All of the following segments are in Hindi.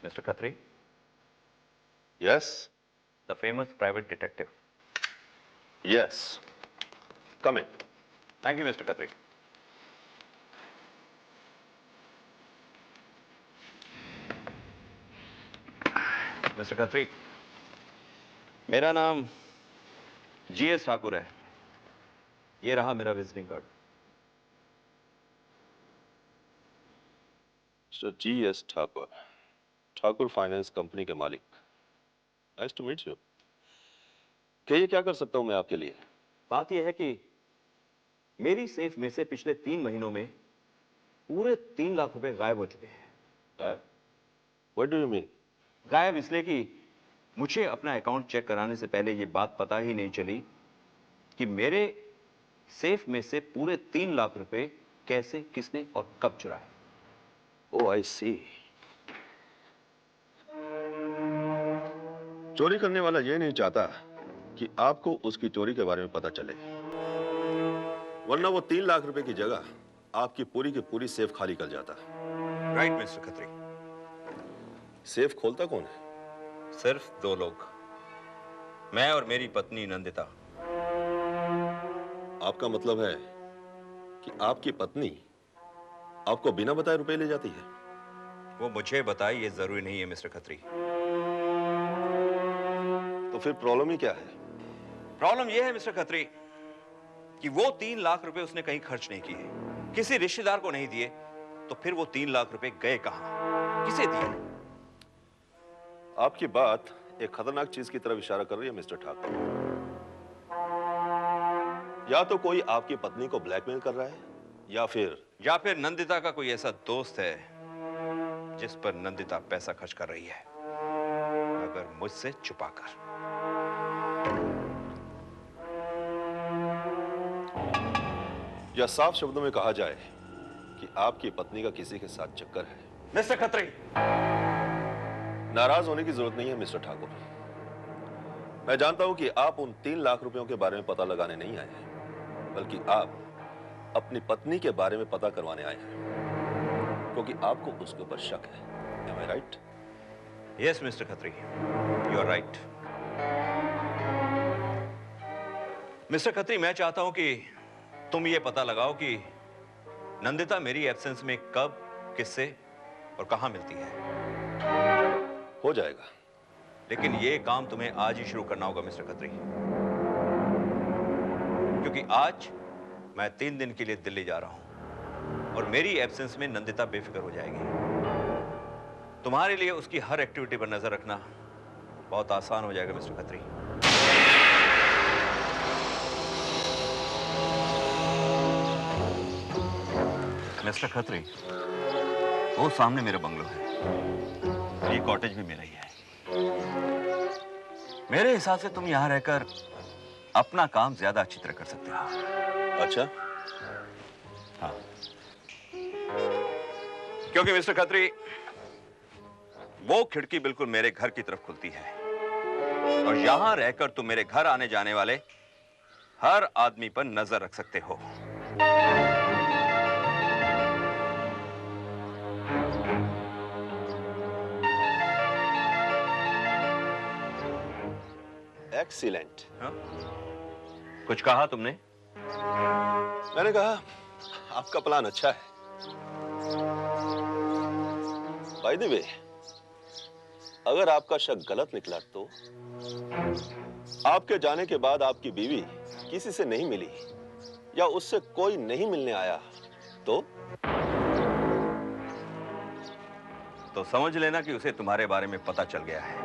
Mr. Khatri, Yes? the famous private detective. Yes. Come in. Thank you, Mr. Khatri. Mr. Khatri, मेरा नाम जीएस ठाकुर है। ये रहा मेरा visiting card. Mr. G.S. Thakur, Thakur finance company के मालिक। Nice to meet you. कहिए क्या कर सकता हूं मैं आपके लिए? बात यह है कि मेरी सेफ में से पिछले 3 महीनों में पूरे 3 लाख रुपए गायब हो चुके हैं। What do you mean? गायब इसलिए कि मुझे अपना अकाउंट चेक कराने से पहले ये बात पता ही नहीं चली कि मेरे सेफ में से पूरे 3 लाख रुपए कैसे, किसने और कब चुराए। Oh, I see. चोरी करने वाला ये नहीं चाहता कि आपको उसकी चोरी के बारे में पता चले, वरना वो 3 लाख रुपए की जगह आपकी पूरी की पूरी सेफ खाली कर जाता। Right mister Khatri. सेफ खोलता कौन है? सिर्फ 2 लोग, मैं और मेरी पत्नी नंदिता। आपका मतलब है कि आपकी पत्नी आपको बिना बताए रुपए ले जाती है? वो मुझे बताए ये जरूरी नहीं है मिस्टर खत्री। तो फिर प्रॉब्लम ही क्या है? प्रॉब्लम ये है मिस्टर खत्री कि वो 3 लाख रुपए उसने कहीं खर्च नहीं किए, किसी रिश्तेदार को नहीं दिए, तो फिर वो 3 लाख रुपए गए कहां, किसे दिए? आपकी बात एक खतरनाक चीज की तरफ इशारा कर रही है मिस्टर ठाकुर। या तो कोई आपकी पत्नी को ब्लैकमेल कर रहा है, या फिर नंदिता का कोई ऐसा दोस्त है जिस पर नंदिता पैसा खर्च कर रही है, मगर मुझसे छुपाकर। या साफ शब्दों में कहा जाए कि आपकी पत्नी का किसी के साथ चक्कर है। मिस्टर खत्री, नाराज होने की जरूरत नहीं है मिस्टर ठाकुर। मैं जानता हूं कि आप उन 3 लाख रुपयों के बारे में पता लगाने नहीं आए हैं, बल्कि आप अपनी पत्नी के बारे में पता करवाने आए हैं, क्योंकि आपको उसके ऊपर शक है। Am I right? Yes mister Khatri, you are right. Mister Khatri, मैं चाहता हूं कि तुम ये पता लगाओ कि नंदिता मेरी एब्सेंस में कब, किससे और कहां मिलती है। हो जाएगा। लेकिन ये काम तुम्हें आज ही शुरू करना होगा मिस्टर खत्री, क्योंकि आज मैं 3 दिन के लिए दिल्ली जा रहा हूं और मेरी एब्सेंस में नंदिता बेफिक्र हो जाएगी। तुम्हारे लिए उसकी हर एक्टिविटी पर नजर रखना बहुत आसान हो जाएगा मिस्टर खत्री। मिस्टर खत्री, वो सामने मेरा बंगलो है, ये कॉटेज भी मेरा ही है। मेरे हिसाब से तुम यहां रहकर अपना काम ज्यादा अच्छी तरह कर सकते हो। अच्छा, हाँ, क्योंकि मिस्टर खत्री, वो खिड़की बिल्कुल मेरे घर की तरफ खुलती है और यहां रहकर तुम मेरे घर आने जाने वाले हर आदमी पर नजर रख सकते हो। एक्सीलेंट। हाँ? कुछ कहा तुमने? मैंने कहा आपका प्लान अच्छा है। बाय द वे, अगर आपका शक गलत निकला तो आपके जाने के बाद आपकी बीवी किसी से नहीं मिली या उससे कोई नहीं मिलने आया तो समझ लेना कि उसे तुम्हारे बारे में पता चल गया है।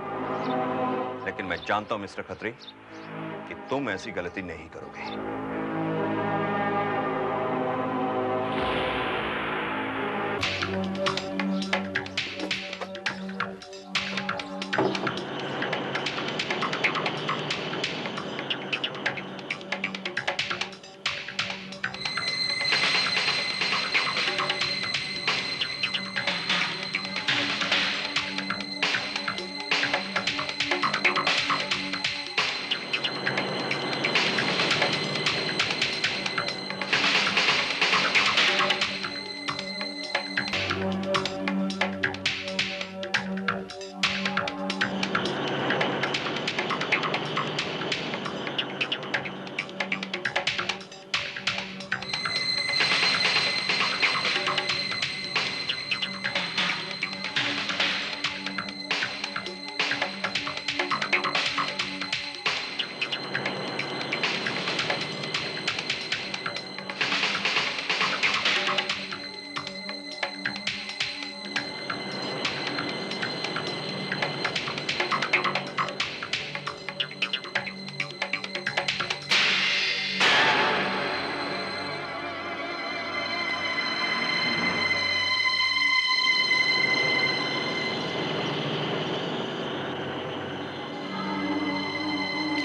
लेकिन मैं जानता हूं मिस्टर खत्री कि तुम ऐसी गलती नहीं करोगे।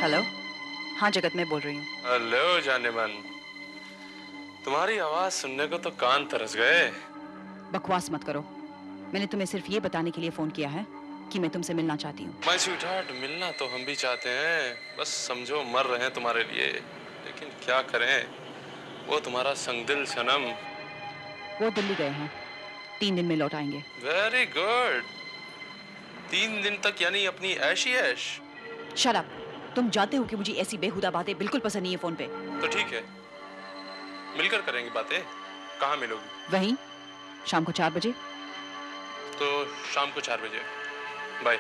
हेलो। हाँ जगत, मैं बोल रही हूँ। हेलो जाने मन, तुम्हारी आवाज सुनने को तो कान तरस गए। बकवास मत करो। मैंने तुम्हें सिर्फ ये बताने के लिए फोन किया है कि मैं तुमसे मिलना चाहती हूँ। माय स्वीटहार्ट, मिलना तो हम भी चाहते हैं, बस समझो मर रहे हैं तुम्हारे लिए, लेकिन क्या करें, वो तुम्हारा संगदिल सनम। वो दिल्ली गए हैं, 3 दिन में लौट आएंगे। Very good. 3 दिन तक यानी अपनी ऐश ही ऐश। Shut up. तुम जानते हो कि मुझे ऐसी बेहुदा बातें बिल्कुल पसंद नहीं है फोन पे। तो ठीक है, मिलकर करेंगे बातें। कहाँ मिलोगी? वहीं, शाम को 4 बजे। तो शाम को 4 बजे। बाय।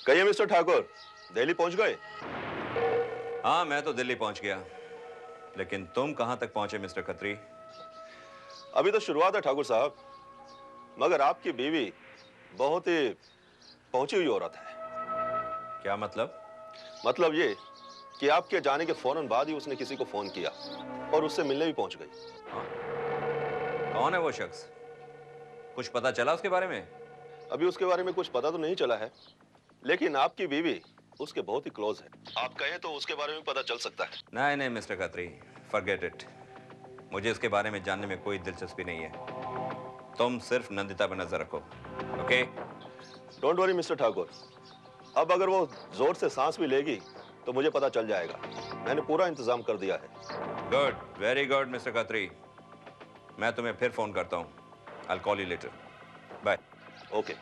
कहिए मिस्टर ठाकुर, दिल्ली पहुंच गए? हाँ, मैं तो दिल्ली पहुंच गया, लेकिन तुम कहां तक पहुंचे मिस्टर खत्री? अभी तो शुरुआत है ठाकुर साहब, मगर आपकी बीवी बहुत ही पहुंची हुई औरत है। क्या मतलब? मतलब ये कि आपके जाने के फौरन बाद ही उसने किसी को फोन किया और उससे मिलने भी पहुंच गई। हाँ? कौन है वो शख्स? कुछ पता चला उसके बारे में? अभी उसके बारे में कुछ पता तो नहीं चला है, लेकिन आपकी बीवी उसके बहुत ही क्लोज है। आप कहें तो उसके बारे में पता चल सकता है। नहीं नहीं मिस्टर खत्री, फॉरगेट इट। मुझे उसके बारे में जानने में कोई दिलचस्पी नहीं है। तुम सिर्फ नंदिता पर नजर रखो, okay? Don't worry mister Thakur, अब अगर वो जोर से सांस भी लेगी तो मुझे पता चल जाएगा। मैंने पूरा इंतजाम कर दिया है। Good, very good mister Khatri. मैं तुम्हें फिर फोन करता हूँ। I will call you later. Bye. Okay.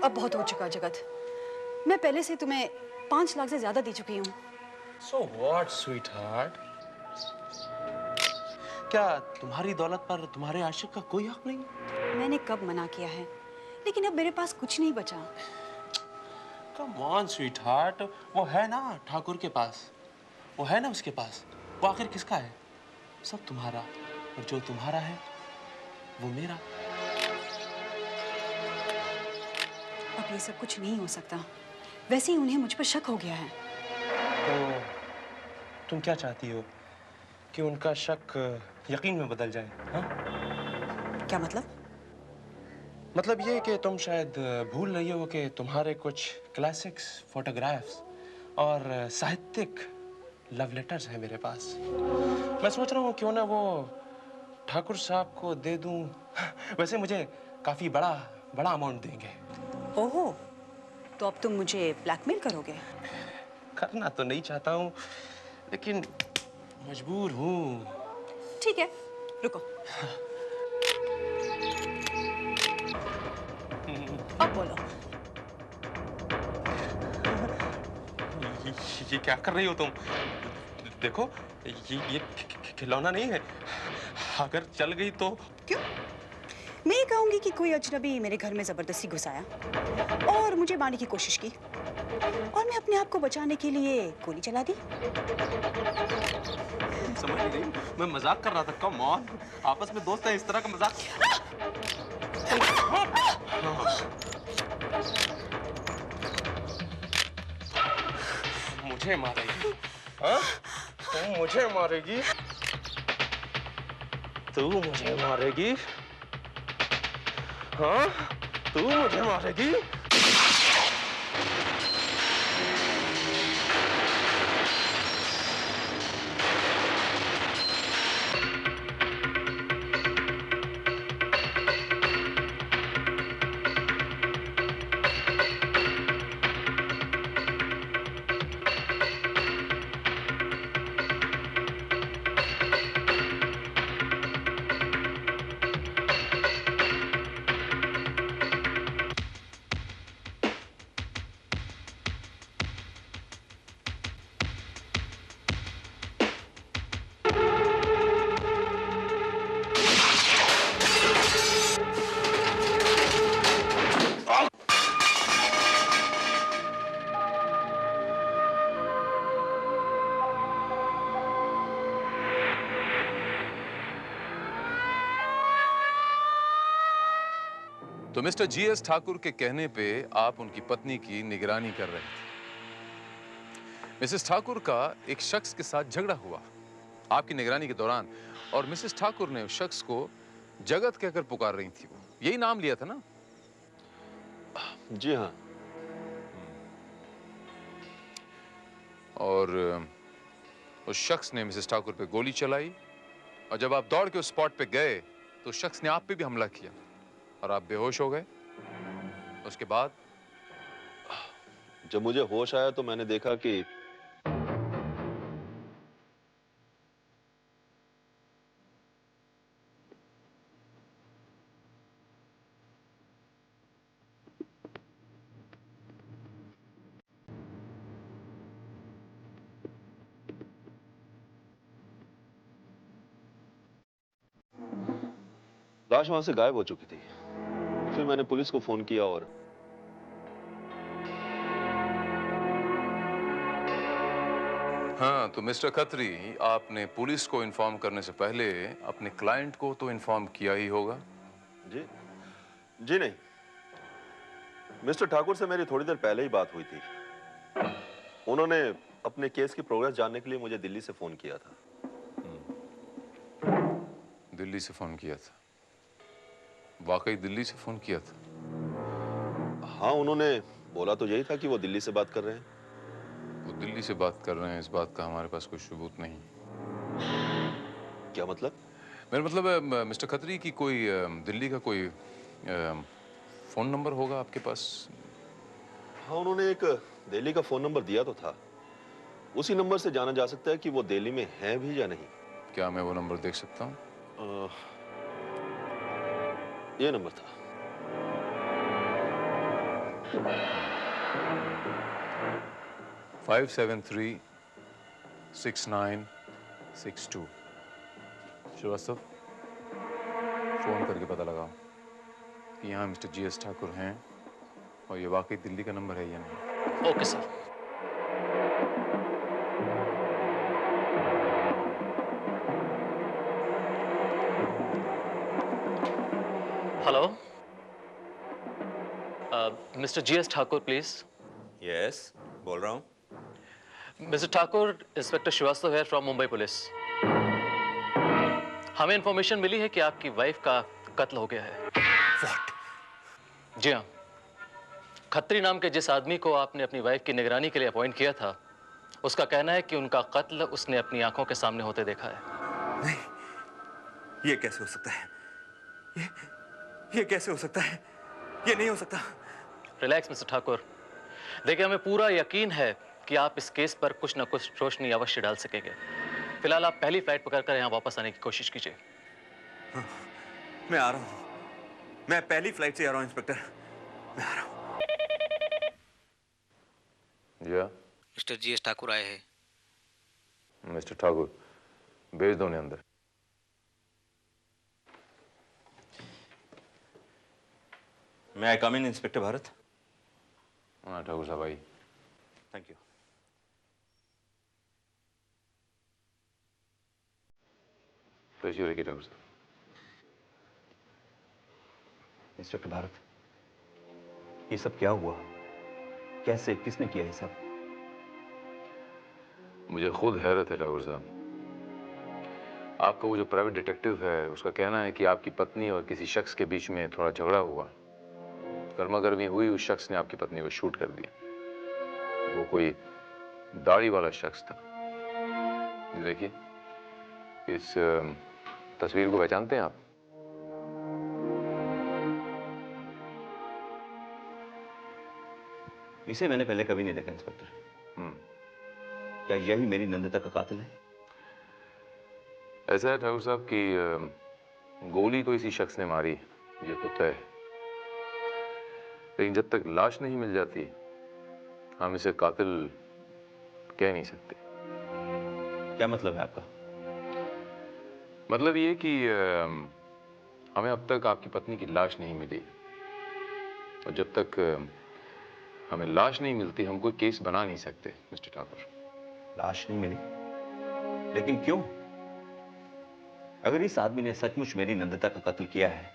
अब बहुत हो चुका जगत। मैं पहले से तुम्हें 5 लाख से ज्यादा दे चुकी हूँ। So what, sweetheart? क्या तुम्हारी दौलत पर तुम्हारे आशिक का कोई हक नहीं? मैंने कब मना किया है, लेकिन अब मेरे पास कुछ नहीं बचा। Come on, sweetheart. वो है ना ठाकुर के पास, वो है ना उसके पास। वो आखिर किसका है? सब तुम्हारा, और जो तुम्हारा है वो मेरा। अब ये सब कुछ नहीं हो सकता। वैसे ही उन्हें मुझ पर शक हो गया है। तो तुम क्या चाहती हो कि उनका शक यकीन में बदल जाए? हाँ? क्या मतलब? मतलब ये कि तुम शायद भूल रही हो कि तुम्हारे कुछ क्लासिक्स, फोटोग्राफ्स और साहित्यिक लव लेटर्स हैं मेरे पास। मैं सोच रहा हूँ क्यों ना वो ठाकुर साहब को दे दूं। वैसे मुझे काफी बड़ा अमाउंट देंगे। ओहो, तो अब तुम मुझे ब्लैकमेल करोगे? करना तो नहीं चाहता हूँ, लेकिन मजबूर हूँ। ठीक है, रुको। अब बोलो। ये क्या कर रही हो तुम? देखो, ये खिलौना नहीं है। अगर चल गई तो? क्यों? मैं ये कहूंगी कि कोई अजनबी मेरे घर में जबरदस्ती घुस आया और मुझे मारने की कोशिश की, और मैं अपने आप को बचाने के लिए गोली चला दी। समझ नहीं रही, मैं मजाक कर रहा था। कम ऑन, आपस में दोस्त हैं, इस तरह का मजाक। मुझे मारेगी? हाँ? तू मुझे मारेगी? तू मुझे मारेगी? हाँ? तू मुझे मारेगी? तो मिस्टर जीएस ठाकुर के कहने पे आप उनकी पत्नी की निगरानी कर रहे थे। मिसेस ठाकुर का एक शख्स के साथ झगड़ा हुआ। आपकी निगरानी के दौरान और मिसेस ठाकुर ने उस शख्स को जगत कहकर पुकार रही थी। वो यही नाम लिया था ना? जी हाँ। और उस शख्स ने मिसेस ठाकुर पे गोली चलाई, और जब आप दौड़ के उस स्पॉट पे गए तो उस शख्स ने आप पे भी हमला किया और आप बेहोश हो गए। उसके बाद जब मुझे होश आया तो मैंने देखा कि लाश वहां से गायब हो चुकी थी। फिर मैंने पुलिस को फोन किया और हाँ, तो मिस्टर खत्री, आपने पुलिस को इन्फॉर्म करने से पहले अपने क्लाइंट को तो इन्फॉर्म किया ही होगा। जी जी नहीं, मिस्टर ठाकुर से मेरी थोड़ी देर पहले ही बात हुई थी। उन्होंने अपने केस की प्रोग्रेस जानने के लिए मुझे दिल्ली से फोन किया था। दिल्ली से फोन किया था? वाकई दिल्ली से फोन किया था? हाँ, उन्होंने बोला तो यही था कि वो दिल्ली से बात कर रहे हैं। वो दिल्ली से बात कर रहे हैं, इस बात का हमारे पास कोई सबूत नहीं। क्या मतलब? मेरा मतलब है मिस्टर खत्री की कोई दिल्ली का कोई फोन नंबर होगा आपके पास? हाँ, उन्होंने एक दिल्ली का फोन नंबर दिया तो था। उसी नंबर से जाना जा सकता है कि वो दिल्ली में है भी या नहीं। क्या मैं वो नंबर देख सकता हूँ? ये नंबर था। 5736962। श्रीवास्तव, फोन करके पता लगाओ कि यहाँ मिस्टर जीएस ठाकुर हैं और ये वाकई दिल्ली का नंबर है या नहीं। Okay sir. Hello, mister GS Thakur please. Yes, बोल रहा हूँ। मिस्टर ठाकुर, इंस्पेक्टर श्रीवास्तव है फ्रॉम मुंबई पुलिस। हमें इंफॉर्मेशन मिली है कि आपकी वाइफ का कत्ल हो गया है। What? जी हाँ, खत्री नाम के जिस आदमी को आपने अपनी वाइफ की निगरानी के लिए अपॉइंट किया था, उसका कहना है कि उनका कत्ल उसने अपनी आंखों के सामने होते देखा है। नहीं, ये कैसे हो सकता है? ये कैसे हो सकता है? ये नहीं हो सकता। Relax mister Thakur. देखिए, हमें पूरा यकीन है कि आप इस केस पर कुछ ना कुछ रोशनी अवश्य डाल सकेंगे। फिलहाल आप पहली फ्लाइट पकड़कर यहाँ वापस आने की कोशिश कीजिए। मैं आ रहा हूँ। मैं पहली फ्लाइट से आ रहा हूँ इंस्पेक्टर। मैं आ रहा हूँ। या मिस्टर जीएस ठाकुर आए हैं। मिस्टर ठाकुर, भेज दो उन्हें अंदर। मैं कम इन इंस्पेक्टर भारत। हाँ ठाकुर साहब, आई। Thank you. पेशी रखिए ठाकुर साहब। इंस्पेक्टर भारत, ये सब क्या हुआ? कैसे, किसने किया ये सब? मुझे खुद हैरत है ठाकुर साहब। आपका वो जो प्राइवेट डिटेक्टिव है, उसका कहना है कि आपकी पत्नी और किसी शख्स के बीच में थोड़ा झगड़ा हुआ। गर्मागर्मी हुई, उस शख्स ने आपकी पत्नी को शूट कर दिया। वो कोई दाढ़ी वाला शख्स था। देखिए, इस तस्वीर को पहचानते हैं आप? इसे मैंने पहले कभी नहीं देखा इंस्पेक्टर। क्या यही मेरी नंदिता का कातिल है? ऐसा है ठाकुर साहब कि गोली तो इसी शख्स ने मारी, ये तो तय है। लेकिन जब तक लाश नहीं मिल जाती, हम इसे कातिल कह नहीं सकते। क्या मतलब है आपका? मतलब ये कि हमें अब तक आपकी पत्नी की लाश नहीं मिली, और जब तक हमें लाश नहीं मिलती, हम कोई केस बना नहीं सकते मिस्टर ठाकुर। लाश नहीं मिली? लेकिन क्यों? अगर इस आदमी ने सचमुच मेरी नंदिता का कत्ल किया है,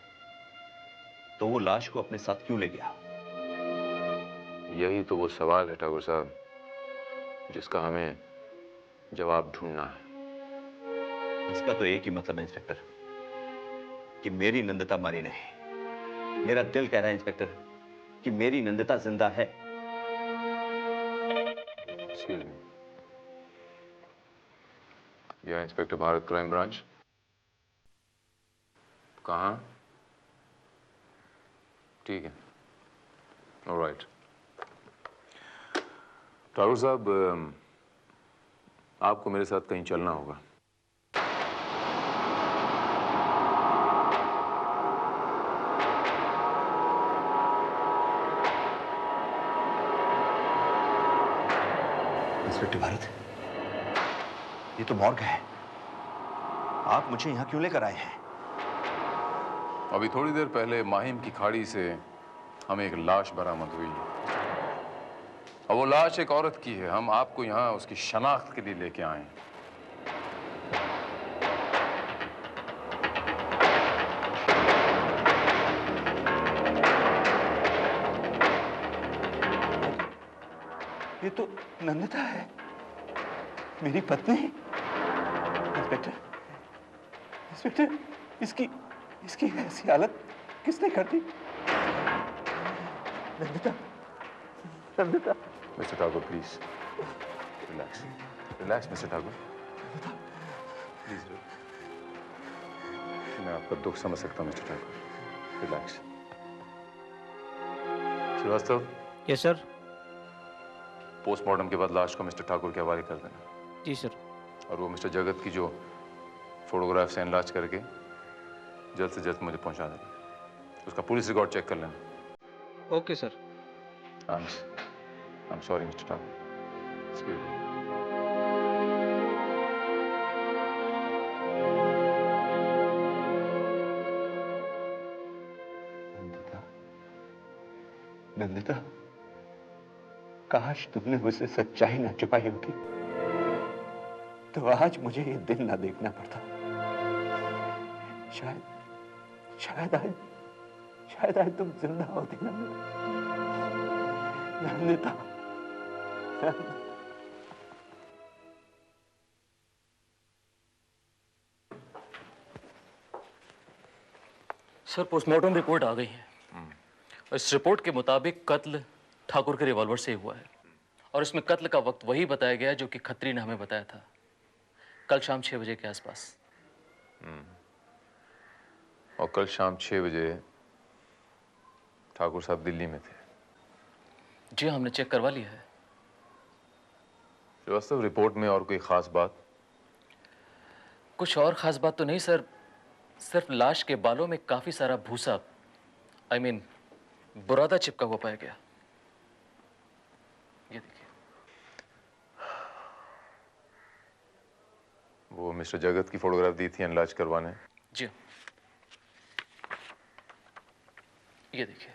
तो वो लाश को अपने साथ क्यों ले गया? यही तो वो सवाल है ठाकुर साहब, जिसका हमें जवाब ढूंढना है। इसका तो एक ही मतलब है इंस्पेक्टर, कि मेरी नंदिता मरी नहीं। मेरा दिल कह रहा है इंस्पेक्टर कि मेरी नंदिता जिंदा है। एक्सक्यूज मी, यह इंस्पेक्टर भारत, क्राइम ब्रांच। कहाँ? ठीक है, ऑलराइट। ठाकुर साहब, आपको मेरे साथ कहीं चलना होगा। इंस्पेक्टर भारत, ये तो मॉर्ग है। आप मुझे यहां क्यों लेकर आए हैं? अभी थोड़ी देर पहले माहिम की खाड़ी से हमें एक लाश बरामद हुई है, और वो लाश एक औरत की है। हम आपको यहाँ उसकी शनाख्त के लिए लेके आए हैं। ये तो नंदिता है, मेरी पत्नी। इंस्पेक्टर, इंस्पेक्टर, इसकी इसकी ऐसी हालत किसने कर दी? Nandita, Nandita. Mister Thakur, please relax, relax mister Thakur, please. मैं आपका दुख समझ सकता हूँ mister Thakur, relax. Srivastava. Yes sir. Postmortem के बाद लाश को मिस्टर ठाकुर के हवाले कर देना। जी सर। और वो मिस्टर जगत की जो फोटोग्राफ से एनलार्ज करके जल्द से जल्द मुझे पहुंचा देना। उसका पुलिस रिकॉर्ड चेक कर लेना। Okay sir. I'm sorry, Mr. Thakur. Excuse me. Nandita, Nandita, काश तुमने मुझसे सच्चाई ना छुपाई होती, तो आज मुझे ये दिन ना देखना पड़ता। शायद शायद आज तुम जिंदा होती। नंदिता, सर, पोस्टमार्टम रिपोर्ट आ गई है। इस रिपोर्ट के मुताबिक कत्ल ठाकुर के रिवॉल्वर से हुआ है, और इसमें कत्ल का वक्त वही बताया गया जो कि खत्री ने हमें बताया था, कल शाम 6 बजे के आसपास। और कल शाम 6 बजे ठाकुर साहब दिल्ली में थे। जी, हमने चेक करवा लिया है। श्रीवास्तव, रिपोर्ट में और कोई खास बात? कुछ और खास बात तो नहीं सर, सिर्फ लाश के बालों में काफी सारा भूसा, I mean, बुरादा चिपका हुआ पाया गया। ये देखिए। वो मिस्टर जगत की फोटोग्राफ दी थी एनलार्ज करवाने? जी, ये देखिए।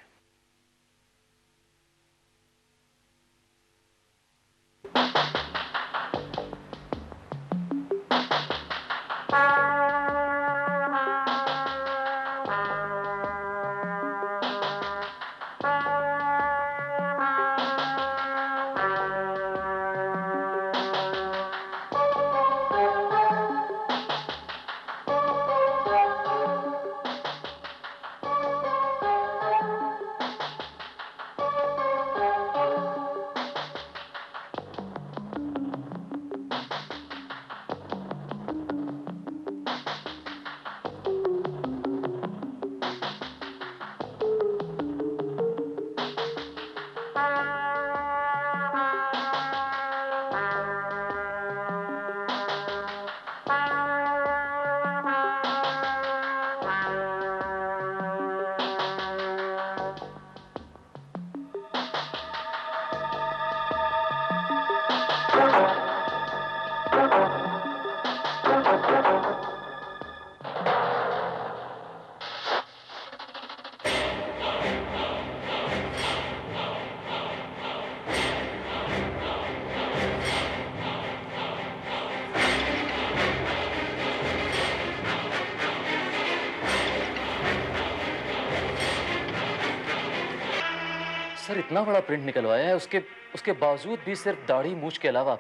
सर, इतना बड़ा प्रिंट निकलवाया है, उसके बावजूद भी सिर्फ दाढ़ी मूछ के अलावा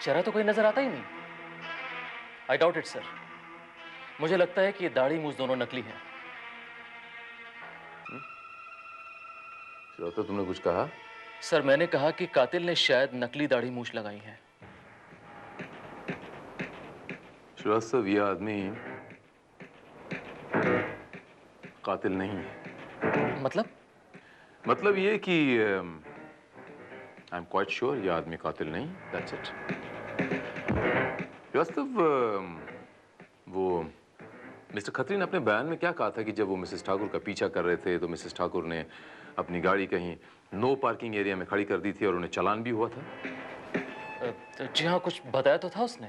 चेहरा तो कोई नजर आता ही नहीं। I doubt it sir. मुझे लगता है कि ये दाढ़ी मूछ दोनों नकली हैं। तो तुमने कुछ कहा? सर, मैंने कहा कि कातिल ने शायद नकली दाढ़ी मूछ लगाई है। श्रीवास्तव, यह आदमी कातिल नहीं है। मतलब ये कि आई एम क्वाइट श्योर यह आदमी कातिल नहीं। That's it. श्रीवास्तव, वो मिस्टर खत्री ने अपने बयान में क्या कहा था कि जब वो मिसेस ठाकुर का पीछा कर रहे थे तो मिसेस ठाकुर ने अपनी गाड़ी कहीं नो पार्किंग एरिया में खड़ी कर दी थी और उन्हें चालान भी हुआ था? जी हाँ, कुछ बताया तो था उसने।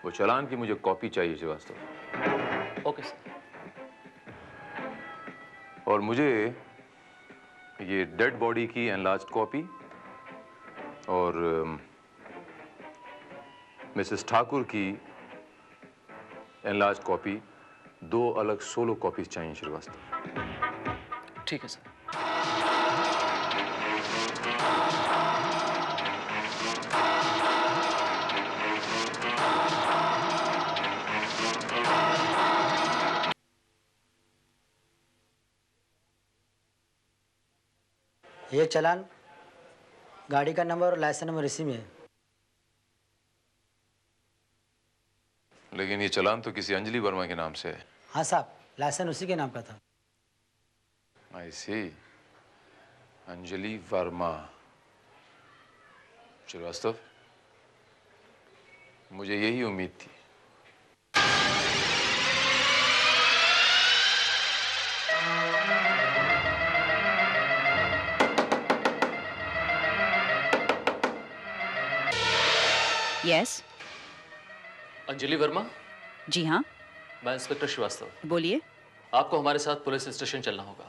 वो चालान की मुझे कॉपी चाहिए श्रीवास्तव। Okay sir. और मुझे ये डेड बॉडी की एनलार्ज्ड कॉपी और मिसेस ठाकुर की एनलार्ज्ड कॉपी, 2 अलग सोलो कॉपीज चाहिए श्रीवास्तव। ठीक है सर। ये चालान गाड़ी का नंबर और लाइसेंस नंबर इसी में है। लेकिन ये चालान तो किसी अंजलि वर्मा के नाम से है। हाँ साहब, लाइसेंस उसी के नाम का था। आई सी, अंजलि वर्मा। श्रीवास्तव, मुझे यही उम्मीद थी। यस। अंजलि वर्मा? जी हाँ। मैं इंस्पेक्टर श्रीवास्तव। बोलिए। आपको हमारे साथ पुलिस स्टेशन चलना होगा।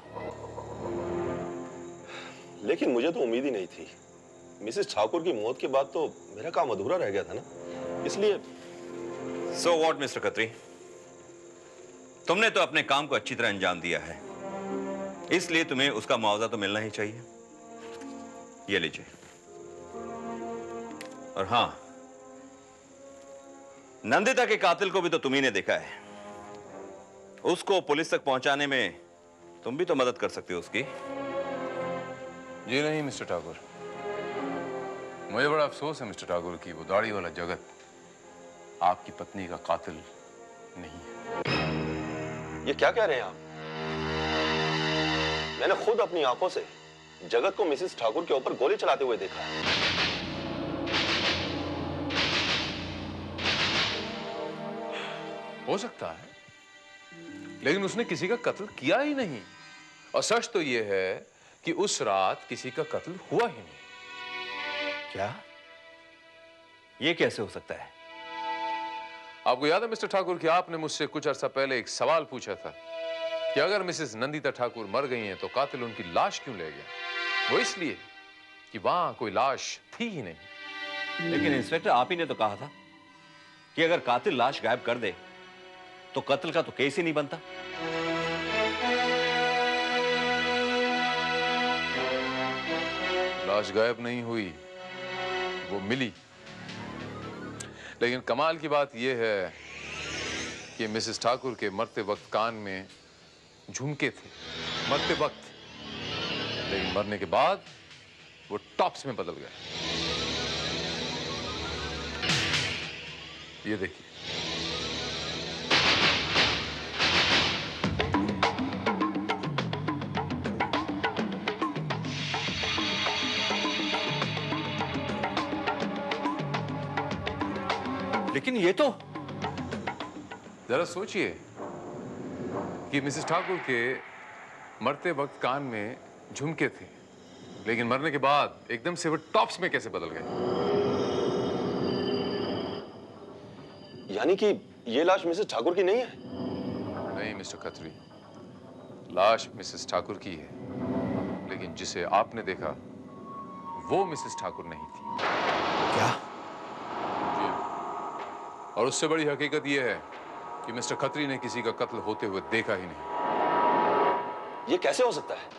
लेकिन मुझे तो उम्मीद ही नहीं थी। मिसेस ठाकुर की मौत के बाद तो मेरा काम अधूरा रह गया था ना, इसलिए। सो व्हाट मिस्टर खत्री, तुमने तो अपने काम को अच्छी तरह अंजाम दिया है, इसलिए तुम्हें उसका मुआवजा तो मिलना ही चाहिए। ये लीजिए। और हां, नंदिता के कातिल को भी तो तुम्ही ने देखा है। उसको पुलिस तक पहुंचाने में तुम भी तो मदद कर सकते हो उसकी। जी नहीं मिस्टर ठाकुर, मुझे बड़ा अफसोस है मिस्टर ठाकुर की वो दाढ़ी वाला जगत आपकी पत्नी का कातिल नहीं है। ये क्या कह रहे हैं आप? मैंने खुद अपनी आंखों से जगत को मिसेस ठाकुर के ऊपर गोली चलाते हुए देखा है। हो सकता है, लेकिन उसने किसी का कत्ल किया ही नहीं। और सच तो यह है कि उस रात किसी का कत्ल हुआ ही नहीं। क्या? ये कैसे हो सकता है? आपको याद है मिस्टर ठाकुर कि आपने मुझसे कुछ अर्सा पहले एक सवाल पूछा था कि अगर मिसेस नंदिता ठाकुर मर गई हैं तो कातिल उनकी लाश क्यों ले गया? वो इसलिए कि वहां कोई लाश थी ही नहीं। लेकिन इंस्पेक्टर, आप ही ने तो कहा था कि अगर कातिल लाश गायब कर दे तो कत्ल का तो केस ही नहीं बनता। लाश गायब नहीं हुई, वो मिली। लेकिन कमाल की बात यह है कि मिसेस ठाकुर के मरते वक्त कान में झुमके थे, मरते वक्त। लेकिन मरने के बाद वो टॉप्स में बदल गए। ये देखिए। लेकिन ये तो, जरा सोचिए कि मिसेस ठाकुर के मरते वक्त कान में झुमके थे, लेकिन मरने के बाद एकदम से वो टॉप्स में कैसे बदल गए? यानी कि ये लाश मिसेस ठाकुर की नहीं है? नहीं मिस्टर खत्री, लाश मिसेस ठाकुर की है, लेकिन जिसे आपने देखा वो मिसेस ठाकुर नहीं थी। क्या? और उससे बड़ी हकीकत यह है कि मिस्टर खत्री ने किसी का कत्ल होते हुए देखा ही नहीं। ये कैसे हो सकता है?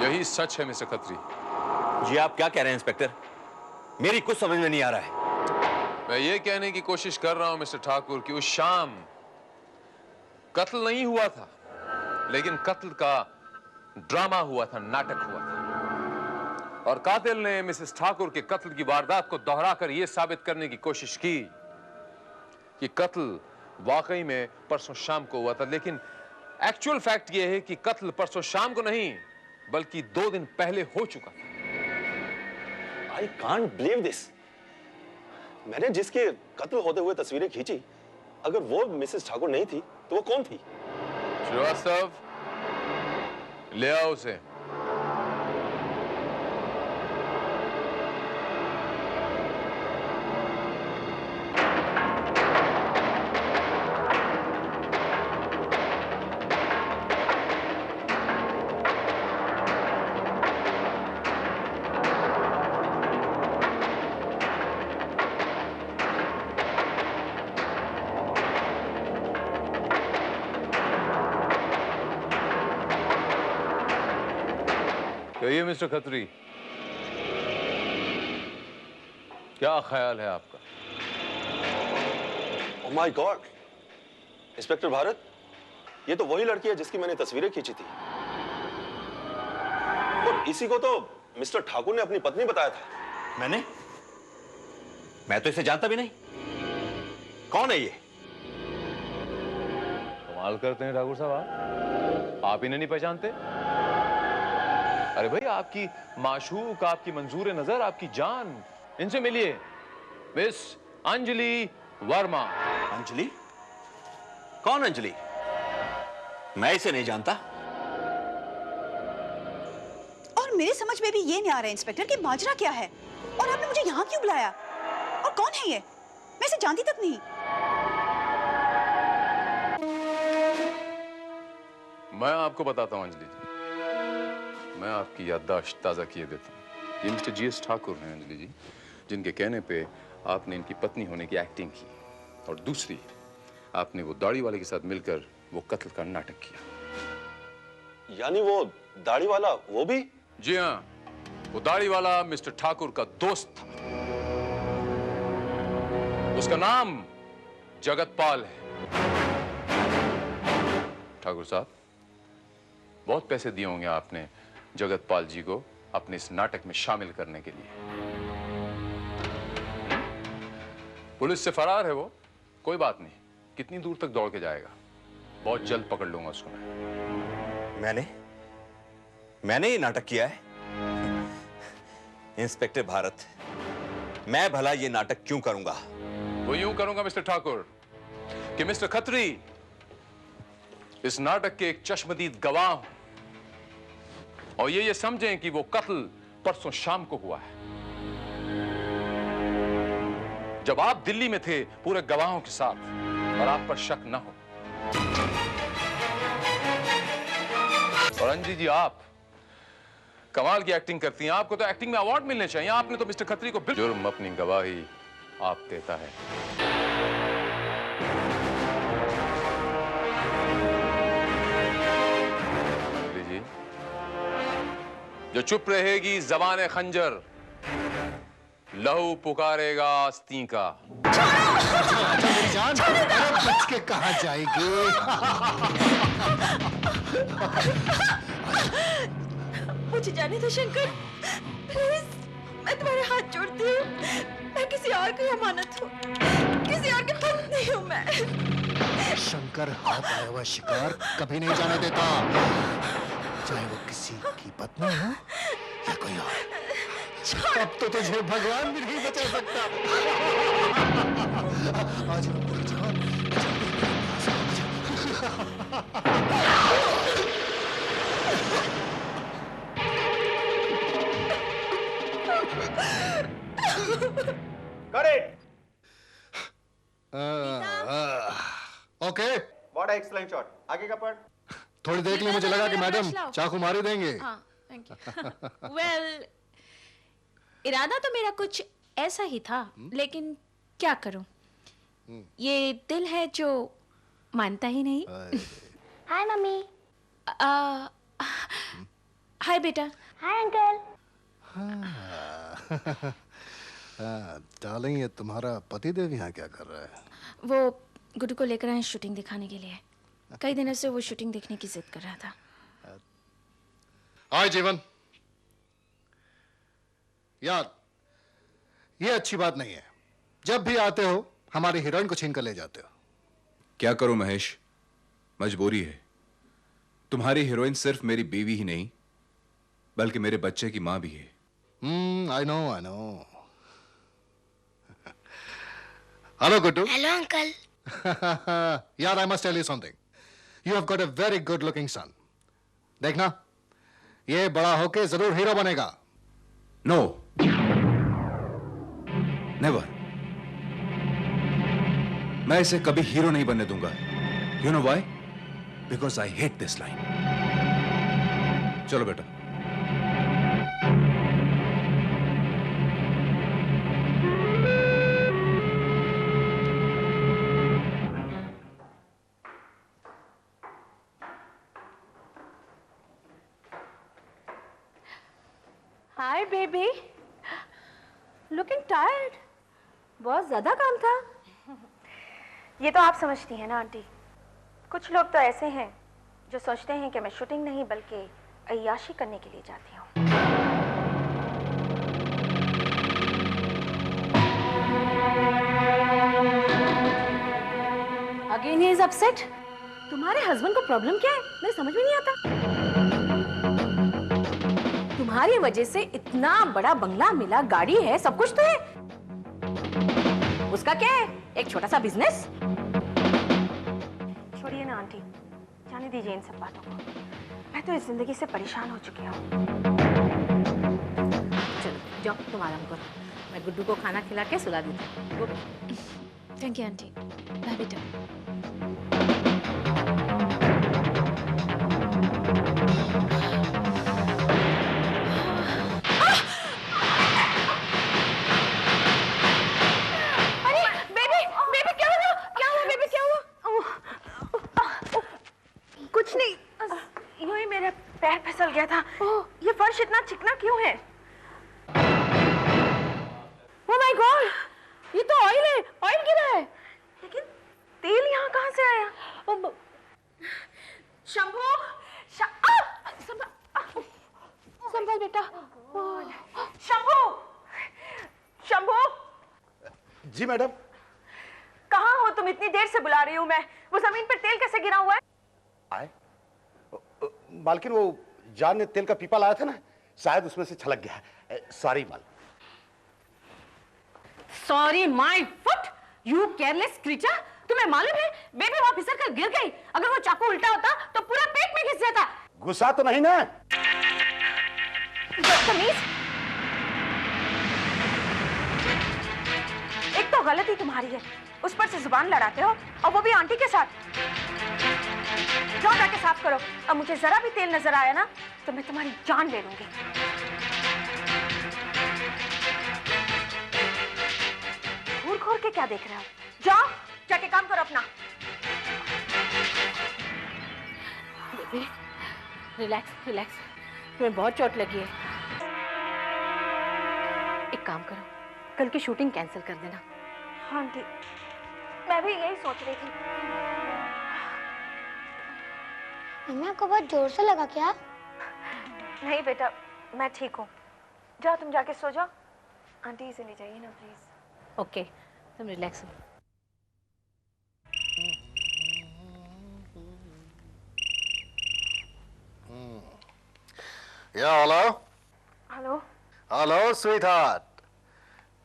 यही सच है मिस्टर खत्री। जी आप क्या कह रहे हैं इंस्पेक्टर? मेरी कुछ समझ में नहीं आ रहा है। मैं ये कहने की कोशिश कर रहा हूं मिस्टर ठाकुर कि उस शाम कत्ल नहीं हुआ था, लेकिन कत्ल का ड्रामा हुआ था, नाटक हुआ था। और कातिल ने मिसेस ठाकुर के कत्ल की वारदात को दोहराकर यह साबित करने की कोशिश की कि कत्ल वाकई में परसों शाम को हुआ था। लेकिन एक्चुअल फैक्ट यह है कि कत्ल परसों शाम को नहीं बल्कि 2 दिन पहले हो चुका था। I can't believe this. मैंने जिसके कत्ल होते हुए तस्वीरें खींची, अगर वो मिसेस ठाकुर नहीं थी तो वो कौन थी? श्रीवास्तव, ले आओ उसे। कहिए मिस्टर खत्री, क्या ख्याल है आपका? Oh my God, inspector Bharat, ये तो वही लड़की है जिसकी मैंने तस्वीरें खींची थी। और इसी को तो मिस्टर ठाकुर ने अपनी पत्नी बताया था। मैं तो इसे जानता भी नहीं। कौन है ये? कमाल करते हैं ठाकुर साहब, आप इन्हें नहीं पहचानते? अरे भाई, आपकी माशूक, आपकी मंजूर नजर, आपकी जान, इनसे मिलिए। मिस अंजलि वर्मा। अंजलि? कौन अंजलि? मैं इसे नहीं जानता। और मेरे समझ में भी ये नहीं आ रहा है इंस्पेक्टर कि माजरा क्या है, और आपने मुझे यहाँ क्यों बुलाया, और कौन है ये? मैं इसे जानती तक नहीं। मैं आपको बताता हूं अंजलि जी, मैं आपकी याददाश्त ताज़ा किए देता हूँ। ये मिस्टर जीएस ठाकुर हैं अंजलि जी, जिनके कहने पे आपने इनकी पत्नी होने की एक्टिंग की, और दूसरी, आपने वो दाढ़ी वाले के साथ मिलकर वो कत्ल का नाटक किया। यानी वो दाढ़ी वाला वो भी? जी हाँ, वो दाढ़ी वाला मिस्टर ठाकुर का दोस्त था। उसका नाम जगतपाल है। ठाकुर साहब, बहुत पैसे दिए होंगे आपने जगतपाल जी को अपने इस नाटक में शामिल करने के लिए। पुलिस से फरार है वो, कोई बात नहीं, कितनी दूर तक दौड़ के जाएगा, बहुत जल्द पकड़ लूंगा उसको मैं। मैंने ये नाटक किया है? इंस्पेक्टर भारत, मैं भला ये नाटक क्यों करूंगा? वो यूं करूंगा मिस्टर ठाकुर कि मिस्टर खत्री इस नाटक के एक चश्मदीद गवाह हूं, और ये समझें कि वो कत्ल परसों शाम को हुआ है, जब आप दिल्ली में थे पूरे गवाहों के साथ, और आप पर शक न हो। और अंजी जी, आप कमाल की एक्टिंग करती हैं, आपको तो एक्टिंग में अवार्ड मिलने चाहिए। आपने तो मिस्टर खत्री को जुर्म अपनी गवाही आप देता है। जो चुप रहेगी ज़बाने खंजर, लहू पुकारेगा आस्तीं का। जान, बच के कहाँ जाएगी? मुझे जाने दो शंकर, प्लीज, मैं तुम्हारे हाथ जोड़ती हूँ। मैं किसी और की अमानत हूँ, किसी और की पत्नी हूँ मैं। शंकर हाथ आया हुआ शिकार कभी नहीं जाने देता, चाहे वो किसी की पत्नी हो या कोई और। अब तो तुझे भगवान भी नहीं बचा सकता। आज जान, Got it. Okay, What an excellent shot. आगे का पार्ट थोड़ी देख ली, मुझे लगा कि मैडम चाकू मारी देंगे। हाँ, थैंक यू। वेल, इरादा तो मेरा कुछ ऐसा ही था, लेकिन क्या करूं, ये दिल है जो मानता ही नहीं। हाय मम्मी। हाय बेटा। Hi uncle. डार्लिंग, ये तुम्हारा पतिदेव यहाँ क्या कर रहा है? वो गुड्डू को लेकर आए शूटिंग दिखाने के लिए। कई दिनों से वो शूटिंग देखने की जिद कर रहा था। हाय जीवन, यार ये अच्छी बात नहीं है। जब भी आते हो हमारी हीरोइन को छीन कर ले जाते हो। क्या करूं महेश, मजबूरी है। तुम्हारी हीरोइन सिर्फ मेरी बीवी ही नहीं बल्कि मेरे बच्चे की मां भी है। I know. Hello Guddu. Hello uncle. यार, I must tell you something. You have got a very good looking son. देखना, ये बड़ा होके जरूर हीरो बनेगा। No, never. मैं इसे कभी हीरो नहीं बनने दूंगा। You know why? Because I hate this line. चलो बेटा। Hi baby, looking tired. बहुत ज्यादा काम था। ये तो आप समझती हैं ना आंटी। कुछ लोग तो ऐसे हैं जो सोचते हैं कि मैं शूटिंग नहीं बल्कि अय्याशी करने के लिए जाती हूँ। Again he is upset. तुम्हारे हस्बैंड को प्रॉब्लम क्या है? मुझे समझ में नहीं आता। तुम्हारी वजह से इतना बड़ा बंगला मिला, गाड़ी है, सब कुछ तो है। उसका क्या है? एक छोटा सा बिजनेस। छोड़िए ना आंटी, जाने दीजिए इन सब बातों को। मैं तो इस जिंदगी से परेशान हो चुकी हूँ। चलो जाओ, तुम आराम करो। मैं गुड्डू को खाना खिला के सुला देती हूँ। Thank you aunty. बाय बेटा। कुछ नहीं, यूं ही मेरा पैर फिसल गया था। ये फर्श इतना चिकना क्यों है? ओह माय गॉड, ये तो ऑयल है। ऑयल गिरा है। लेकिन तेल यहाँ कहाँ से आया? शंभू, संभल बेटा। शंभू, शंभू। जी मैडम। कहाँ हो तुम? इतनी देर से बुला रही हूँ मैं। वो जमीन पर तेल कैसे गिरा हुआ है? आए मालकिन, वो जान ने तेल का पीपा लाया था ना, शायद उसमें से छलक गया। Sorry mall. Sorry my foot, you careless creature. तुम्हें मालूम है बेबी वहां फिसल कर गिर गई। अगर वो चाकू उल्टा होता तो पूरा पेट में घिस जाता। गुस्सा तो नहीं ना? बदतमीज। एक तो गलती तुम्हारी है, उस पर से जुबान लड़ाते हो, और वो भी आंटी के साथ। जाओ जाके साफ करो। अब मुझे जरा भी तेल नजर आया ना तो मैं तुम्हारी जान ले लूंगी। घूर घूर के क्या देख रहे हो? जाओ जाके काम करो अपना। बेबी रिलैक्स रिलैक्स, तुम्हें बहुत चोट लगी है। एक काम करो, कल की शूटिंग कैंसिल कर देना। हाँ आंटी, मैं भी यही सोच रही थी। मम्मी आपको बहुत जोर से लगा क्या? नहीं बेटा, मैं ठीक हूँ। जाओ तुम जाके सो जाओ। आंटी इसे ले जाइए ना प्लीज। ओके, तुम रिलैक्स हो। या hello. Hello. Hello sweet heart,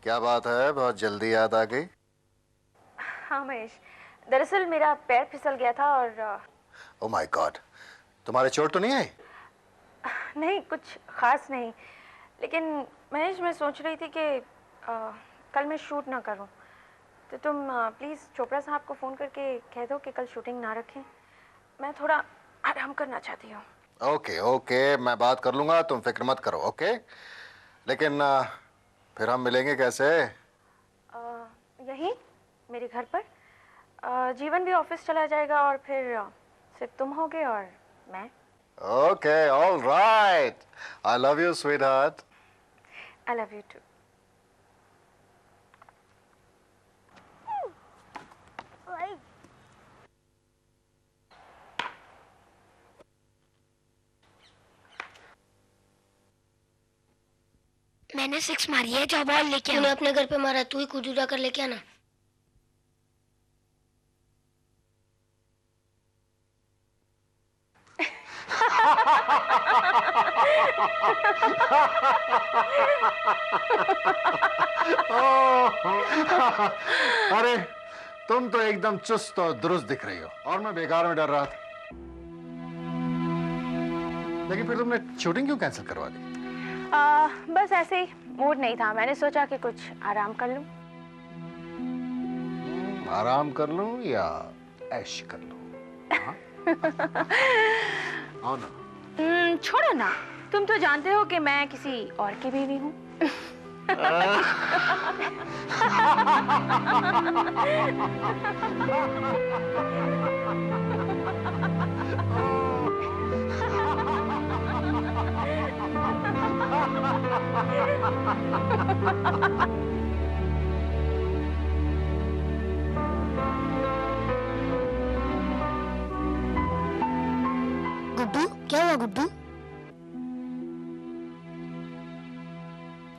क्या बात है, बहुत जल्दी याद आ गई? हाँ महेश, दरअसल मेरा पैर फिसल गया था और ओह माय गॉड, तुम्हारे चोट तो नहीं आई? नहीं, कुछ खास नहीं। लेकिन महेश, मैं सोच रही थी कि कल मैं शूट ना करूं, तो तुम प्लीज़ चोपड़ा साहब को फ़ोन करके कह दो कि कल शूटिंग ना रखें। मैं थोड़ा आराम करना चाहती हूँ। ओके ओके, मैं बात कर लूंगा, तुम फिक्र मत करो। ओके, लेकिन फिर हम मिलेंगे कैसे? यहीं मेरे घर पर। जीवन भी ऑफिस चला जाएगा और फिर सिर्फ तुम होगे और मैं। Okay, all right. I love you sweetheart. I love you too. मैंने 6 मारी है, जाओ बॉल लेके आ। तूने अपने घर पे मारा, तू ही खुद उड़ा कर लेके आना। अरे तुम तो एकदम चुस्त और दुरुस्त दिख रही हो, और मैं बेकार में डर रहा था। लेकिन फिर तुमने शूटिंग क्यों कैंसिल करवा दी? बस ऐसे ही मूड नहीं था, मैंने सोचा कि कुछ आराम कर लूं। आराम कर लूं या ऐश कर लूं? आओ ना। छोड़ो ना, तुम तो जानते हो कि मैं किसी और की बीवी हूँ। गुड्डू, क्या हुआ गुड्डू?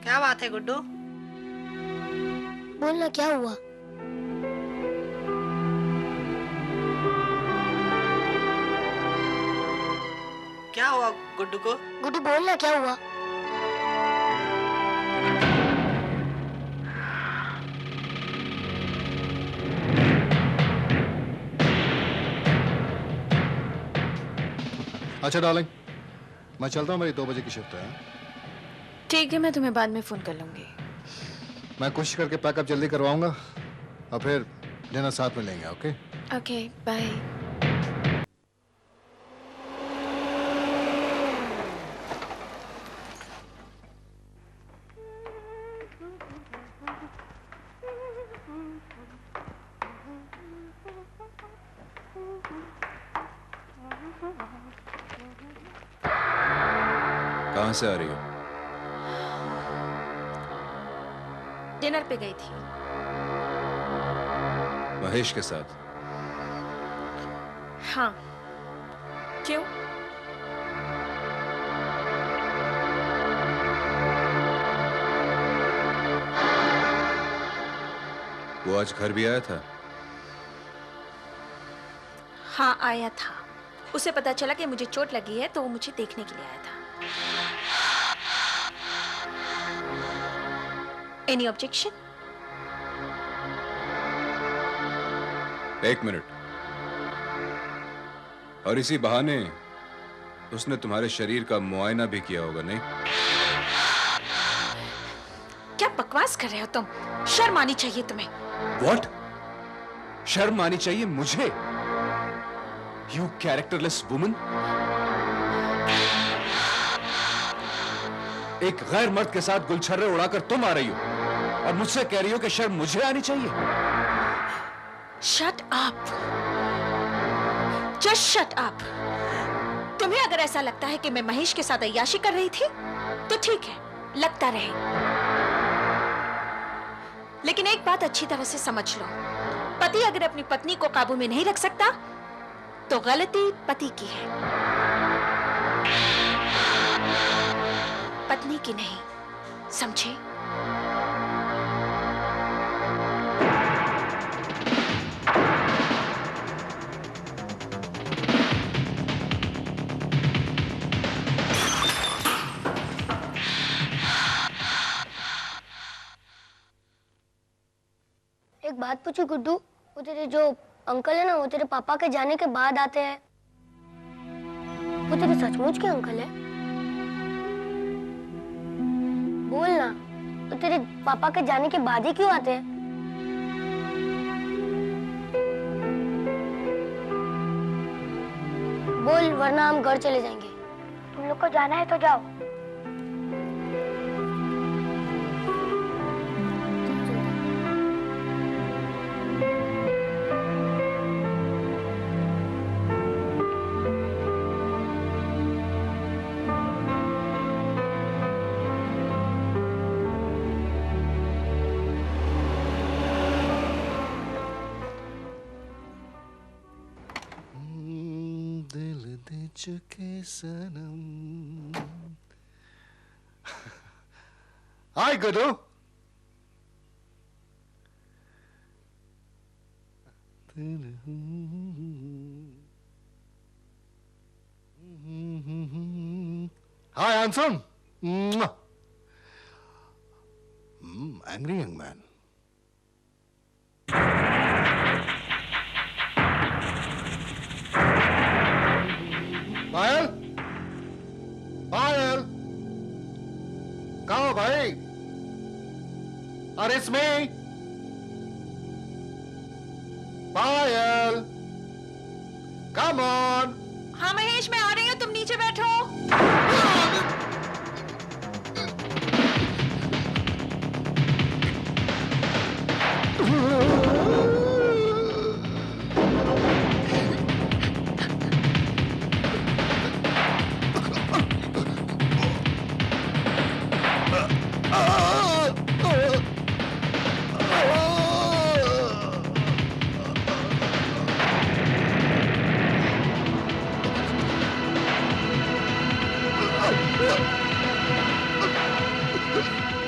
क्या बात है गुड्डू? बोलना क्या हुआ? क्या हुआ गुड्डू को? गुड्डू बोलना क्या हुआ? अच्छा डार्लिंग, मैं चलता हूँ, मेरी 2 बजे की शिफ्ट है। ठीक है, मैं तुम्हें बाद में फोन कर लूंगी। मैं कोशिश करके पैकअप जल्दी करवाऊंगा और फिर डिनर साथ में लेंगे। Okay okay, bye. कहां से आ रही हो? डिनर पे गई थी। महेश के साथ? हाँ, क्यों? वो आज घर भी आया था? हाँ, आया था। उसे पता चला कि मुझे चोट लगी है तो वो मुझे देखने के लिए आया था। Any objection? 1 मिनट। और इसी बहाने उसने तुम्हारे शरीर का मुआयना भी किया होगा, नहीं? क्या बकवास कर रहे हो तुम? शर्म आनी चाहिए तुम्हें। What? शर्म आनी चाहिए मुझे? You characterless woman? एक गैर मर्द के साथ गुलछर्रे उड़ाकर तुम आ रही हो और मुझसे कह रही हो कि शर्म मुझे आनी चाहिए? Shut up, just shut up. तुम्हें अगर ऐसा लगता है कि मैं महेश के साथ अय्याशी कर रही थी तो ठीक है, लगता रहे। लेकिन एक बात अच्छी तरह से समझ लो, पति अगर अपनी पत्नी को काबू में नहीं रख सकता तो गलती पति की है, पत्नी की नहीं। समझे? एक बात पूछू गुड्डू, वो तेरे जो अंकल है ना, वो तेरे पापा के जाने के बाद आते हैं, वो तेरे सचमुच के अंकल है? बोल ना, वो तेरे पापा के जाने के बाद ही क्यों आते हैं? बोल, वरना हम घर चले जाएंगे। तुम लोग को जाना है तो जाओ। दिल दे चुके सनम। Hi Guddu. Hi handsome. Angry young man. Payal, Payal, कहाँ हो भाई? अरे इसमें पायल, कम ऑन। हाँ महेश, मैं आ रही हूँ, तुम नीचे बैठो।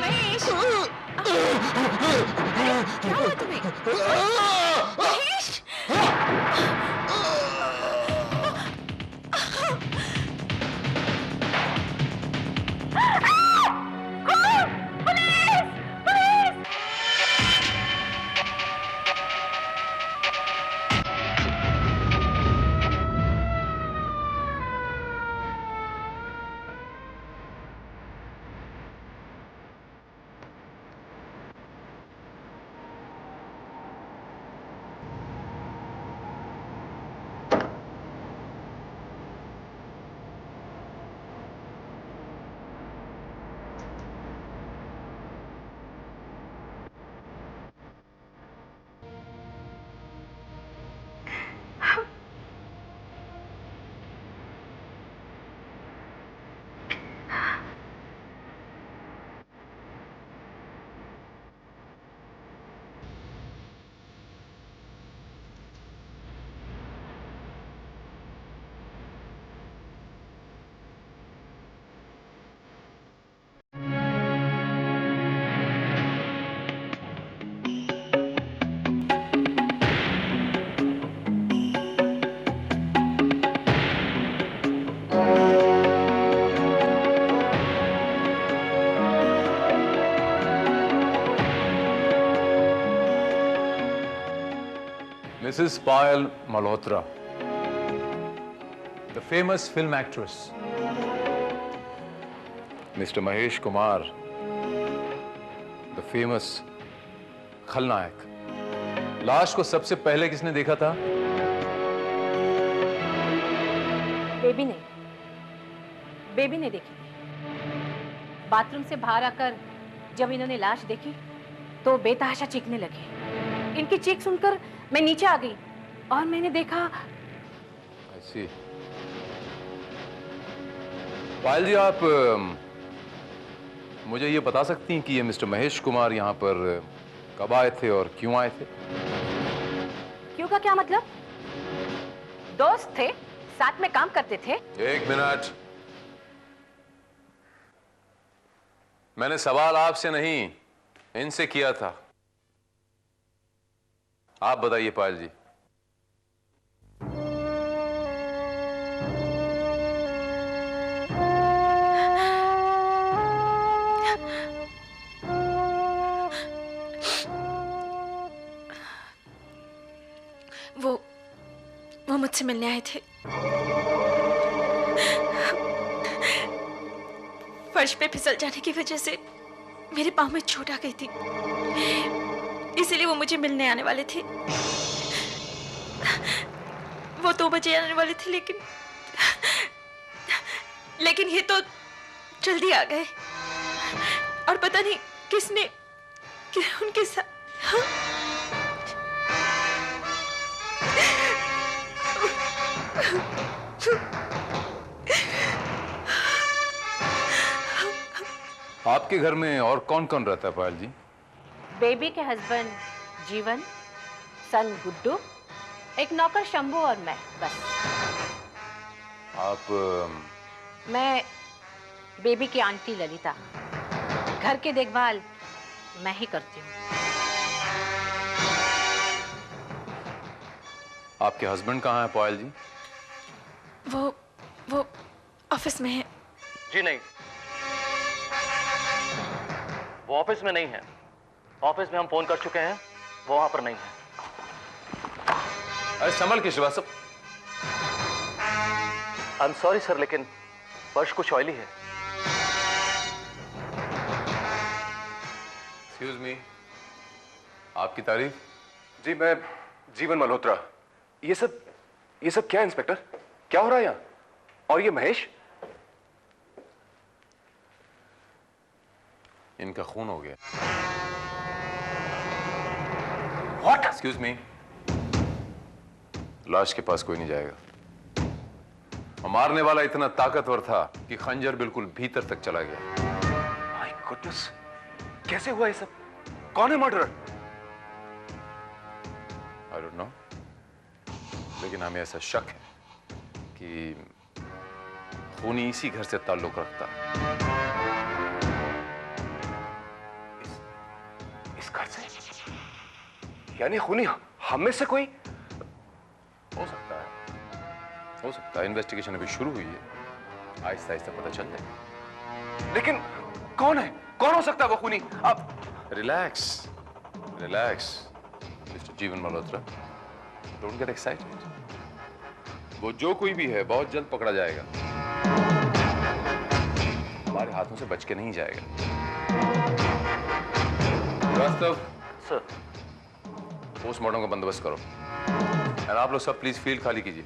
महेश, क्या हुआ तुम्हें? Mahesh, Mrs. Payal Malhotra, the famous film actress. Mr. Mahesh Kumar, the famous खलनायक. लाश को सबसे पहले किसने देखा था? बेबी ने देखी थी। बाथरूम से बाहर आकर जब इन्होंने लाश देखी तो बेतहाशा चीखने लगे। इनकी चीख सुनकर मैं नीचे आ गई और मैंने देखा। ऐसी पायल जी, आप मुझे ये बता सकती हैं कि ये मिस्टर महेश कुमार यहाँ पर कब आए थे और क्यों आए थे? क्यों का क्या मतलब? दोस्त थे, साथ में काम करते थे। एक मिनट, मैंने सवाल आपसे नहीं इनसे किया था। आप बताइए पायल जी। वो मुझसे मिलने आए थे। फर्श पे फिसल जाने की वजह से मेरे पाँव में चोट आ गई थी, इसीलिए वो मुझे मिलने आने वाले थे। वो 2 बजे आने वाले थे, लेकिन ये तो जल्दी आ गए और पता नहीं किसने उनके साथ। आपके घर में और कौन कौन रहता है पायल जी? बेबी के हस्बैंड जीवन, सन गुड्डू, एक नौकर शंभू और मैं, बस। आप मैं बेबी की आंटी ललिता, घर की देखभाल मैं ही करती हूँ। आपके हस्बैंड कहाँ हैं पायल जी? वो ऑफिस में है। जी नहीं, वो ऑफिस में नहीं है। ऑफिस में हम फोन कर चुके हैं, वो वहां पर नहीं है। अरे संभल के Srivastava. I am sorry sir, लेकिन फर्श कुछ ऑयली है। एक्सक्यूज मी, आपकी तारीफ? जी मैं जीवन मल्होत्रा। ये सब क्या है इंस्पेक्टर? क्या हो रहा है यहाँ? और ये महेश? इनका खून हो गया। What? एक्सक्यूज मी, लाश के पास कोई नहीं जाएगा। और मारने वाला इतना ताकतवर था कि खंजर बिल्कुल भीतर तक चला गया। माय गॉडनेस, कैसे हुआ ये सब? कौन है मर्डरर? आई डोंट नो, लेकिन हमें ऐसा शक है कि खूनी इसी घर से ताल्लुक रखता। इस घर से? यानी खूनी हम में से कोई? हो सकता है, हो सकता है। इन्वेस्टिगेशन अभी शुरू हुई है, आहिस्ता आहिस्ता पता चल जाएगा। लेकिन कौन है? कौन हो सकता है वो खूनी? आप रिलैक्स, रिलैक्स मिस्टर जीवन मल्होत्रा, डोंट गेट एक्साइटेड। वो जो कोई भी है बहुत जल्द पकड़ा जाएगा, हमारे हाथों से बच के नहीं जाएगा। वास्तव सर, पोस्टमार्टम का बंदोबस्त करो। और आप लोग सब प्लीज फील्ड खाली कीजिए।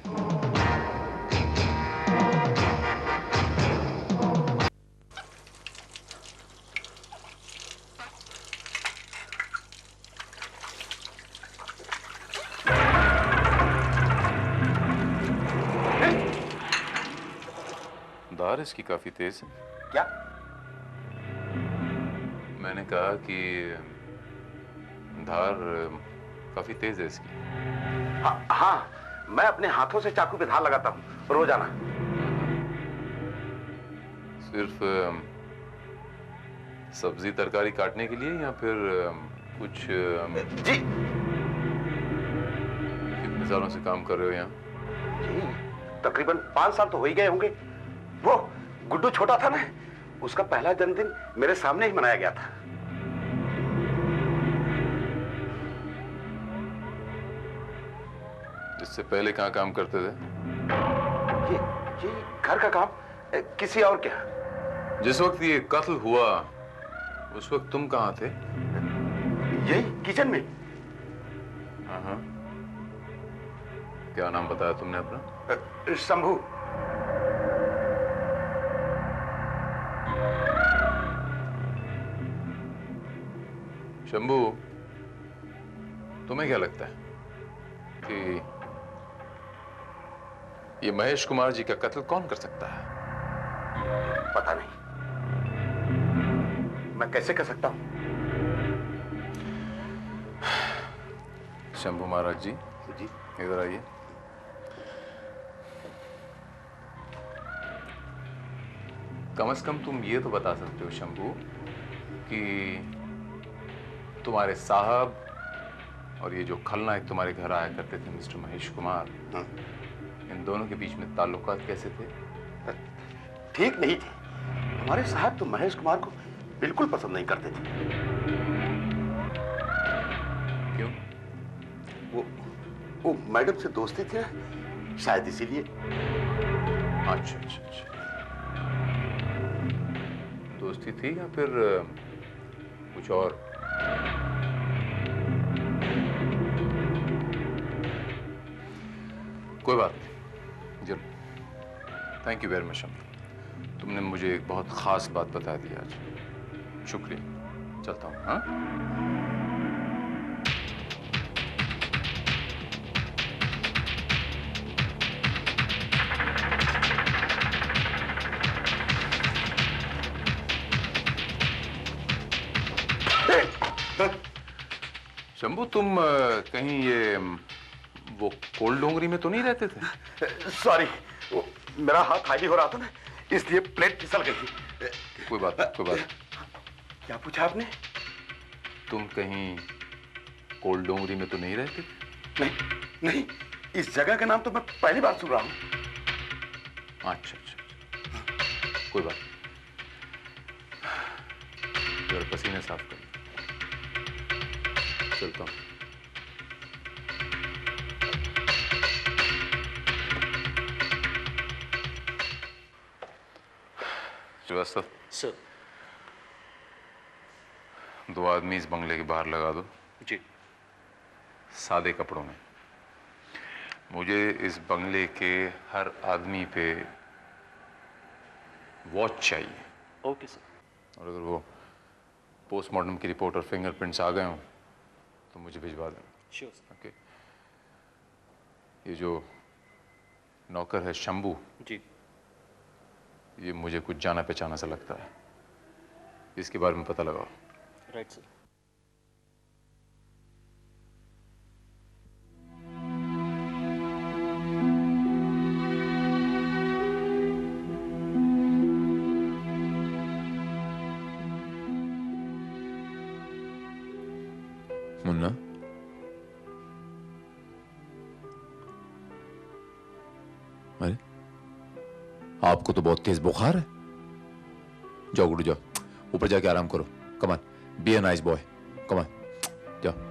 धार इसकी काफी तेज है। क्या? मैंने कहा कि धार काफी तेज है इसकी। हाँ, मैं अपने हाथों से चाकू पे धार लगाता हूँ रोजाना। सिर्फ सब्जी तरकारी काटने के लिए या फिर कुछ? जी। कितने सालों से काम कर रहे हो यहाँ? जी, तकरीबन 5 साल तो हो ही गए होंगे। वो गुड्डू छोटा था ना, उसका पहला जन्मदिन मेरे सामने ही मनाया गया था। इससे पहले कहाँ काम करते थे? ये घर का काम, किसी और क्या? जिस वक्त ये कत्ल हुआ उस वक्त तुम कहाँ थे? यही किचन में। हाँ। क्या नाम बताया तुमने अपना? शंभू। शंभू, तुम्हें क्या लगता है कि ये महेश कुमार जी का कत्ल कौन कर सकता है? पता नहीं, मैं कैसे कर सकता हूं? शंभू महाराज जी, इधर आइए। कम से कम तुम ये तो बता सकते हो शंभू कि तुम्हारे साहब और ये जो खलनायक तुम्हारे घर आया करते थे मिस्टर महेश कुमार, इन दोनों के बीच में ताल्लुकात कैसे थे? ठीक नहीं थे। हमारे साहब तो महेश कुमार को बिल्कुल पसंद नहीं करते थे। क्यों? वो मैडम से दोस्ती थी ना, शायद इसीलिए। अच्छा। दोस्ती थी या फिर कुछ और? कोई बात नहीं, जरूर। Thank you very much Shambhu, तुमने मुझे एक बहुत खास बात बता दी आज। शुक्रिया, चलता हूँ। हाँ, शंभू तुम कहीं ये वो कोल्ड डोंगरी में तो नहीं रहते थे? सॉरी, मेरा हाथ खाली हो रहा था ना, इसलिए प्लेट फिसल गई। कोई बात नहीं, कोई बात नहीं। क्या पूछा आपने? तुम कहीं कोल्ड डोंगरी में तो नहीं रहते? नहीं नहीं, इस जगह का नाम तो मैं पहली बार सुन रहा हूँ। अच्छा अच्छा, कोई बात नहीं। जरा पसीने साफ कर, चलता हूँ। श्रीवास्तव सर। 2 आदमी इस बंगले के बाहर लगा दो। जी। सादे कपड़ों में। मुझे इस बंगले के हर आदमी पे वॉच चाहिए। Okay sir. और अगर वो पोस्टमार्टम की रिपोर्ट और फिंगरप्रिंट्स आ गए हों तो मुझे भिजवा देना। Sure sir. ओके। ये जो नौकर है शंभू, जी। ये मुझे कुछ जाना पहचाना सा लगता है, इसके बारे में पता लगाओ। Right sir. मुन्ना, अरे आपको तो बहुत तेज बुखार है। जाओ गुड्डू, जाओ ऊपर जाके आराम करो। Come on, be a nice boy. Come on, जाओ।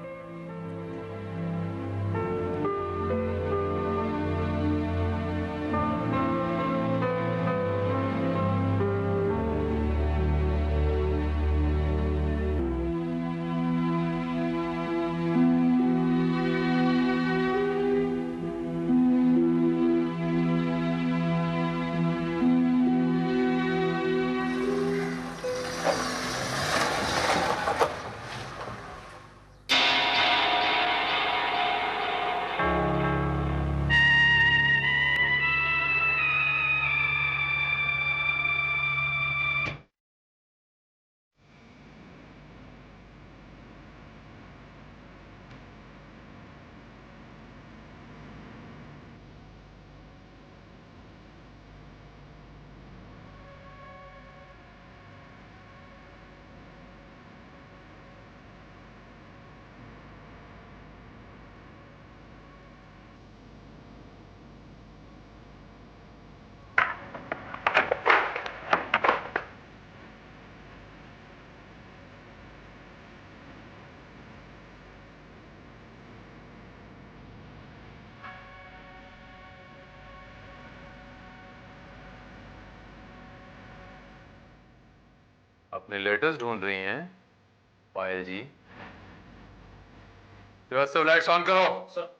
अपने लेटर्स ढूंढ रही हैं पायल जी? श्रीवास्तव, लाइट्स ऑन करो। सर।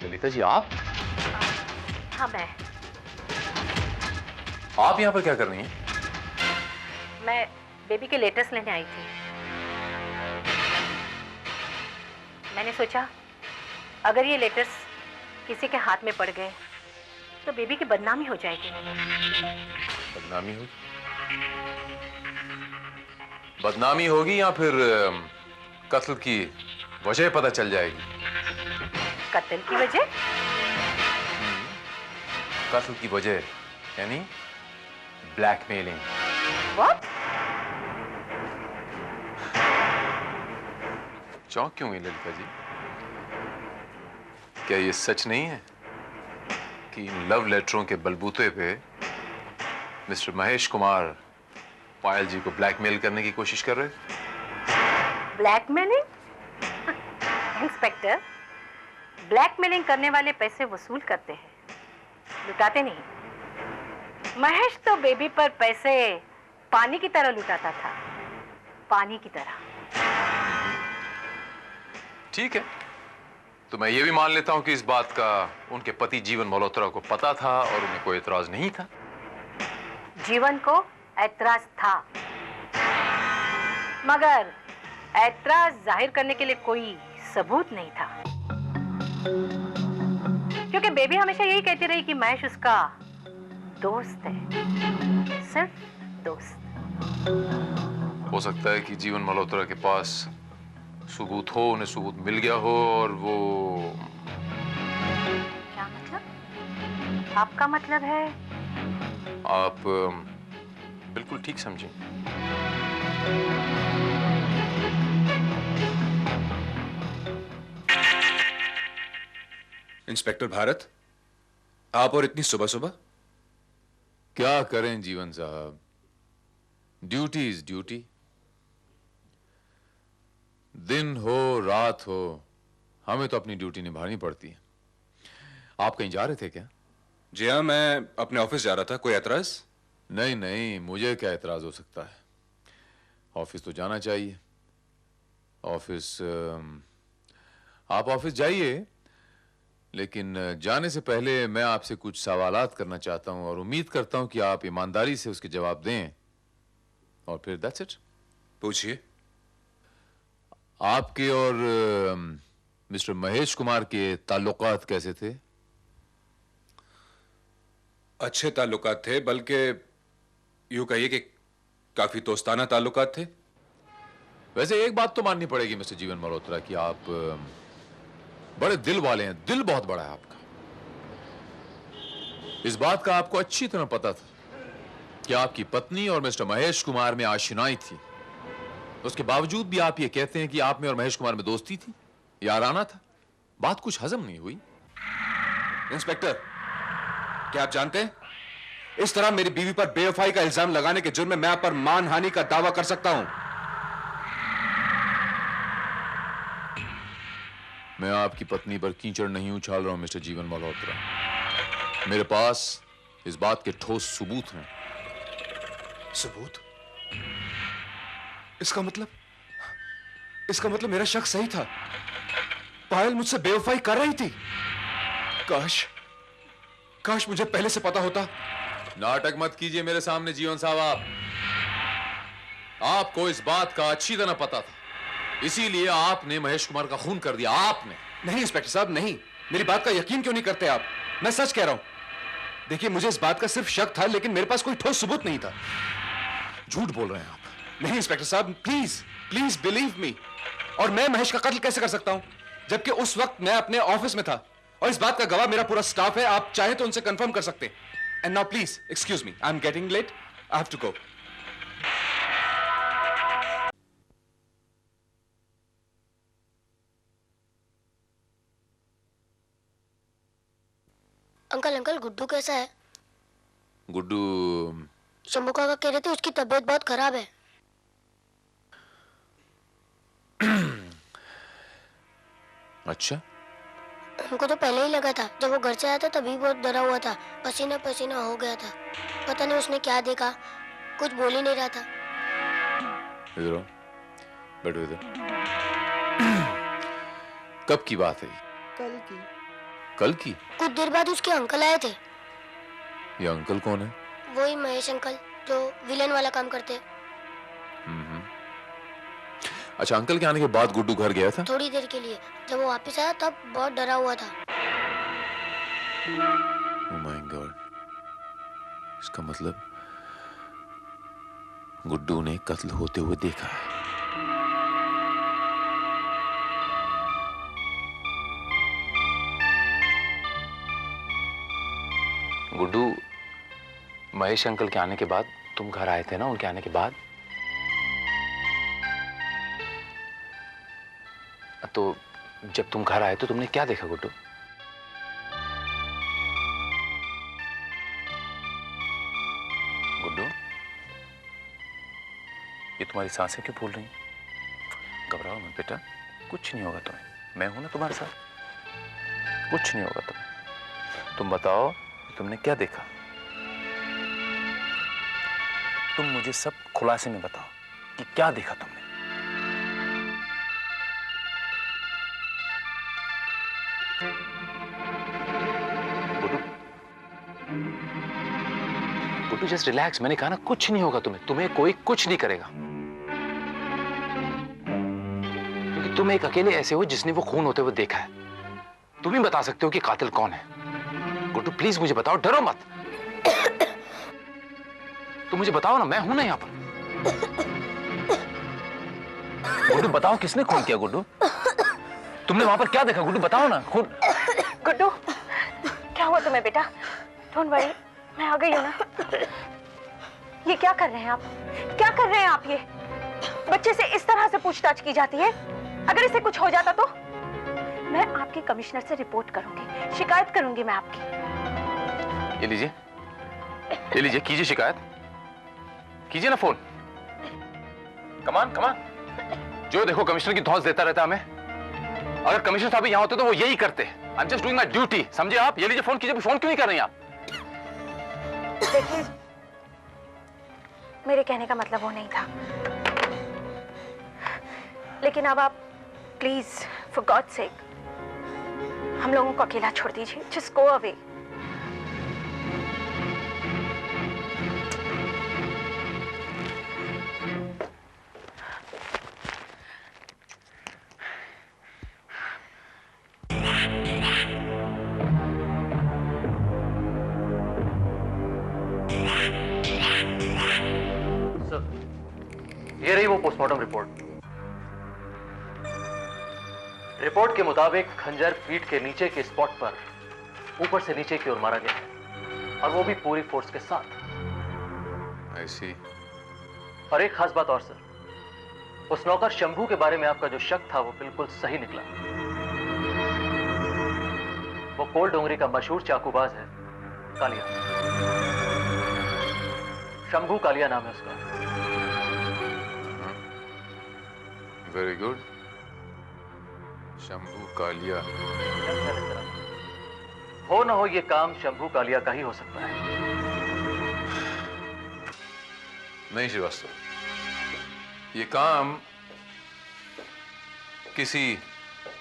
ललिता जी, आप? हाँ, मैं यहाँ पर क्या कर रही हैं? मैं बेबी के लेटर्स लेने आई थी। मैंने सोचा अगर ये लेटर्स किसी के हाथ में पड़ गए तो बेबी की बदनामी हो जाएगी। बदनामी होगी? बदनामी होगी या फिर कत्ल की वजह पता चल जाएगी? कत्ल की वजह? कत्ल की वजह यानी ब्लैकमेलिंग। व्हाट? चौंक क्यों हुई ललिता जी? क्या ये सच नहीं है कि इन लव लेटरों के बलबूते पे मिस्टर महेश कुमार पायल जी को ब्लैकमेल करने की कोशिश कर रहे? ब्लैकमेलिंग? इंस्पेक्टर, ब्लैकमेलिंग करने वाले पैसे वसूल करते हैं, लुटाते नहीं। महेश तो बेबी पर पैसे पानी की तरह लुटाता था, पानी की तरह। ठीक है, तो मैं ये भी मान लेता हूं कि इस बात का उनके पति जीवन मल्होत्रा को पता था और उन्हें कोई एतराज नहीं था। जीवन को ऐतराज था, मगर ऐतराज जाहिर करने के लिए कोई सबूत नहीं था, क्योंकि बेबी हमेशा यही कहती रही कि महेश उसका दोस्त है, सिर्फ दोस्त। हो सकता है कि जीवन मल्होत्रा के पास सबूत हो, उन्हें सबूत मिल गया हो और वो... क्या मतलब? आपका मतलब है? आप बिल्कुल ठीक समझी। इंस्पेक्टर भारत, आप और इतनी सुबह सुबह? क्या करें जीवन साहब, ड्यूटी इज ड्यूटी। दिन हो रात हो, हमें तो अपनी ड्यूटी निभानी पड़ती है। आप कहीं जा रहे थे क्या? जी हाँ, मैं अपने ऑफिस जा रहा था। कोई एतराज? नहीं नहीं, मुझे क्या एतराज हो सकता है, ऑफिस तो जाना चाहिए। ऑफिस, आप ऑफिस जाइए, लेकिन जाने से पहले मैं आपसे कुछ सवालात करना चाहता हूं और उम्मीद करता हूं कि आप ईमानदारी से उसके जवाब दें, और फिर दैट्स इट। पूछिए। आपके और मिस्टर महेश कुमार के ताल्लुकात कैसे थे? अच्छे ताल्लुकात थे, बल्कि यूं कहिए कि काफी दोस्ताना ताल्लुकात थे। वैसे एक बात तो माननी पड़ेगी मिस्टर जीवन मल्होत्रा कि आप बड़े दिल वाले हैं, दिल बहुत बड़ा है आपका। इस बात का आपको अच्छी तरह पता था कि आपकी पत्नी और मिस्टर महेश कुमार में आशनाई थी। उसके बावजूद भी आप ये कहते हैं कि आप में और महेश कुमार में दोस्ती थी, याराना था। बात कुछ हजम नहीं हुई। इंस्पेक्टर, क्या आप जानते हैं, इस तरह मेरी बीवी पर बेवफाई का इल्जाम लगाने के जुर्म में मैं आप पर मानहानि का दावा कर सकता हूं। मैं आपकी पत्नी पर कीचड़ नहीं उछाल रहा हूं मिस्टर जीवन मल्होत्रा। मेरे पास इस बात के ठोस सबूत हैं। सबूत? इसका मतलब मेरा शक सही था। पायल मुझसे बेवफाई कर रही थी। काश मुझे पहले से पता होता। नाटक मत कीजिए मेरे सामने जीवन साहब। आपको इस बात का अच्छी तरह पता था, इसीलिए आपने महेश कुमार का खून कर दिया। आपने नहीं इंस्पेक्टर साहब, नहीं। मेरी बात का यकीन क्यों नहीं करते आप? मैं सच कह रहा हूं। देखिए, मुझे इस बात का सिर्फ शक था, लेकिन मेरे पास कोई ठोस सबूत नहीं था। झूठ बोल रहे हैं आप। नहीं इंस्पेक्टर साहब, प्लीज बिलीव मी। और मैं महेश का कत्ल कैसे कर सकता हूं, जबकि उस वक्त मैं अपने ऑफिस में था, और इस बात का गवाह मेरा पूरा स्टाफ है। आप चाहे तो उनसे कंफर्म कर सकते हैं। And now please excuse me, I am getting late, I have to go. Uncle Guddu कैसा है? गुड्डू, शंभू काका कह रहे थे उसकी तबीयत बहुत खराब है। अच्छा, हमको तो पहले ही लगा था। जब वो घर से आया था तभी बहुत डरा हुआ था, पसीना पसीना हो गया था। पता नहीं उसने क्या देखा, कुछ बोल ही नहीं रहा था। इधर आओ, बैठो इधर। कब की बात है? कल की? कुछ देर बाद उसके अंकल आए थे। ये अंकल कौन है? वही महेश अंकल जो विलेन वाला काम करते हैं। अच्छा, अंकल के आने के बाद गुड्डू घर गया था? थोड़ी देर के लिए। जब वो वापस आया तब बहुत डरा हुआ था। Oh my God, इसका मतलब गुड्डू ने कत्ल होते हुए देखा है। गुड्डू, महेश अंकल के आने के बाद तुम घर आए थे ना? उनके आने के बाद तो जब तुम घर आए तो तुमने क्या देखा गुड्डू? गुड्डू, ये तुम्हारी सांसें क्यों फूल रही? घबराओ मत बेटा, कुछ नहीं होगा तुम्हें। मैं हूं ना तुम्हारे साथ, कुछ नहीं होगा तुम्हें। तुम बताओ तुमने क्या देखा? तुम मुझे सब खुलासे में बताओ कि क्या देखा तुमने। Guddu just relax. मैंने कहा ना कुछ नहीं होगा तुम्हें, तुम्हें कोई कुछ नहीं करेगा, क्योंकि तुम एक अकेले ऐसे हो जिसने वो खून होते हुए देखा है। तुम ही बता सकते हो कि कातिल कौन है। गुड्डू प्लीज मुझे बताओ, डरो मत। तुम मुझे बताओ ना, मैं हूं ना यहाँ पर। गुड्डू बताओ, किसने खून किया? गुड्डू तुमने वहां पर क्या देखा? गुड्डू बताओ ना। खून? गुड्डू क्या हुआ तुम्हें बेटा? डोंट वरी, मैं आ गई हूँ ना। ये क्या कर रहे हैं आप? क्या कर रहे हैं आप? ये बच्चे से इस तरह से पूछताछ की जाती है? अगर इसे कुछ हो जाता तो मैं आपके कमिश्नर से रिपोर्ट करूंगी, शिकायत करूंगी मैं आपकी। ये लीजिए, कीजिए शिकायत, कीजिए ना फोन। कमान कमान। जो देखो कमिश्नर की धौंस देता रहता हमें। अगर कमिश्नर साहब यहाँ होते तो वो यही करते। I am just doing my duty, समझे आप? ये लीजिए फोन कीजिए। फोन क्यों नहीं कर रही आप? देखिए, मेरे कहने का मतलब वो नहीं था, लेकिन अब आप प्लीज फॉर गॉड सेक हम लोगों को अकेला छोड़ दीजिए। Just go away. ये रही वो पोस्टमार्टम रिपोर्ट। रिपोर्ट के मुताबिक खंजर पीठ के नीचे के स्पॉट पर ऊपर से नीचे की ओर मारा गया है, और वो भी पूरी फोर्स के साथ। I see. और एक खास बात और सर, उस नौकर शंभू के बारे में आपका जो शक था वो बिल्कुल सही निकला। वो कोल डोंगरी का मशहूर चाकूबाज है, कालिया। शंभू कालिया नाम है उसका। Very good. शंभू कालिया। हो ना हो ये काम शंभू कालिया का ही हो सकता है। नहीं श्रीवास्तव, ये काम किसी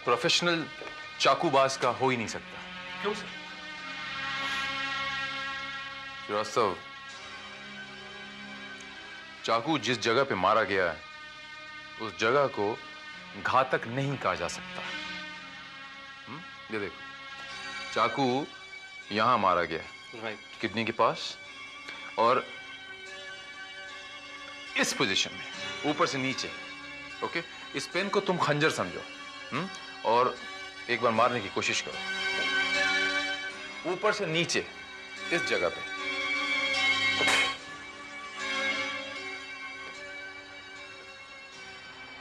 प्रोफेशनल चाकूबाज का हो ही नहीं सकता। क्यों सर? श्रीवास्तव, चाकू जिस जगह पे मारा गया है उस जगह को घातक नहीं कहा जा सकता। ये देखो, चाकू यहां मारा गया है, राइट, किडनी के पास, और इस पोजीशन में ऊपर से नीचे। ओके, इस पेन को तुम खंजर समझो, और एक बार मारने की कोशिश करो ऊपर से नीचे इस जगह पे।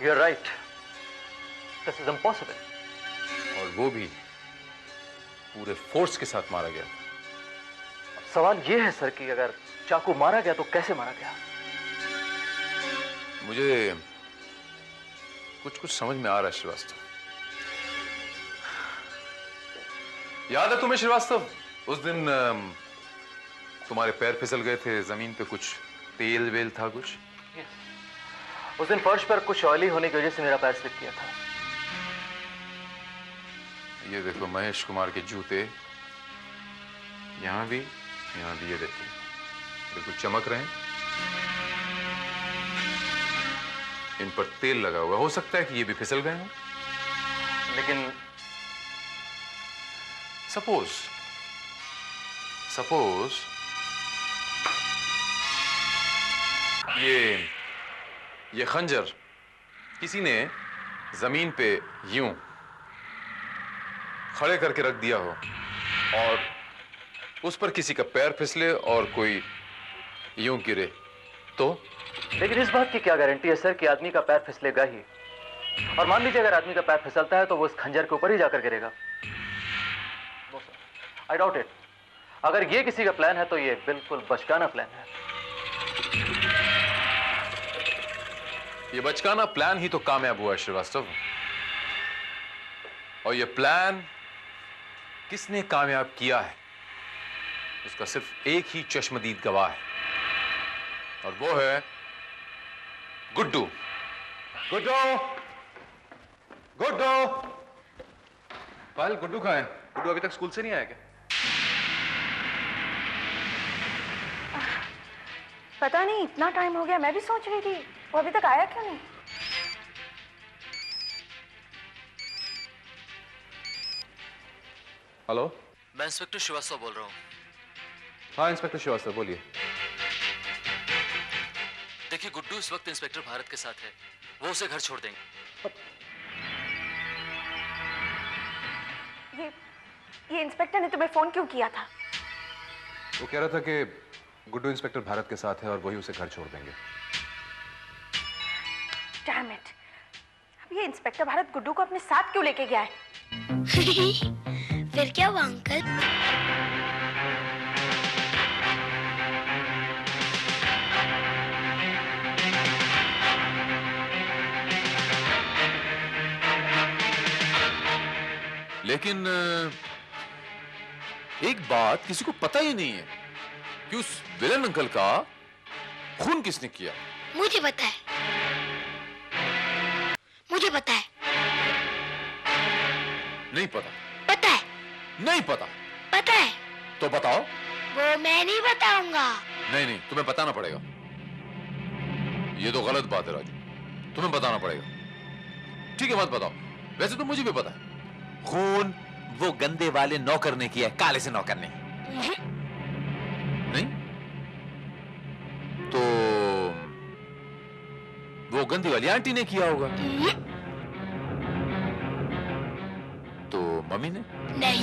You're right. This is impossible. और वो भी पूरे फोर्स के साथ मारा गया। अब सवाल ये है सर कि अगर चाकू मारा गया तो कैसे मारा गया? मुझे कुछ कुछ समझ में आ रहा है श्रीवास्तव। याद है तुम्हें श्रीवास्तव, उस दिन तुम्हारे पैर फिसल गए थे, जमीन पे कुछ तेल वेल था कुछ? उस दिन फर्श पर कुछ ऑयली होने की वजह से मेरा पैर स्लिप किया था। ये देखो महेश कुमार के जूते, यहां भी ये देखिए, बिल्कुल चमक रहे हैं। इन पर तेल लगा हुआ, हो सकता है कि ये भी फिसल गए हों। लेकिन सपोज ये खंजर किसी ने जमीन पे यूं खड़े करके रख दिया हो और उस पर किसी का पैर फिसले और कोई यूं गिरे तो? लेकिन इस बात की क्या गारंटी है सर कि आदमी का पैर फिसलेगा ही? और मान लीजिए अगर आदमी का पैर फिसलता है तो वो उस खंजर के ऊपर ही जाकर गिरेगा। I doubt it. अगर ये किसी का प्लान है तो ये बिल्कुल बचकाना प्लान है। ये बचकाना प्लान ही तो कामयाब हुआ श्रीवास्तव। और ये प्लान किसने कामयाब किया है उसका सिर्फ एक ही चश्मदीद गवाह है, और वो है गुड्डू। गुड्डू, गुड्डू, पायल, गुड्डू कहाँ है? गुड्डू अभी तक स्कूल से नहीं आया क्या? पता नहीं, इतना टाइम हो गया, मैं भी सोच रही थी वो अभी तक आया क्यों नहीं। हेलो, मैं इंस्पेक्टर श्रीवास्तव बोल रहा हूँ। हाँ इंस्पेक्टर श्रीवास्तव बोलिए। देखिए, गुड्डू इस वक्त इंस्पेक्टर भारत के साथ है, वो उसे घर छोड़ देंगे। ये इंस्पेक्टर ने तुम्हें फोन क्यों किया था? वो कह रहा था कि गुड्डू इंस्पेक्टर भारत के साथ है और वही उसे घर छोड़ देंगे। Damn it! अब ये इंस्पेक्टर भारत गुड्डू को अपने साथ क्यों लेके गया है? फिर क्या हुआ अंकल? लेकिन एक बात किसी को पता ही नहीं है कि उस विलन अंकल का खून किसने किया। मुझे पता है, मुझे पता है। नहीं पता। पता है। नहीं पता। पता है। तो बताओ। वो मैं नहीं बताऊंगा। नहीं नहीं, तुम्हें बताना पड़ेगा। ये तो गलत बात है राजू, तुम्हें बताना पड़ेगा। ठीक है, मत बताओ। वैसे तो मुझे भी पता है। खून वो गंदे वाले नौकर ने किया है, काले से नौकर ने। नहीं तो वो गंदी वाली आंटी ने किया होगा। तो मम्मी ने? नहीं।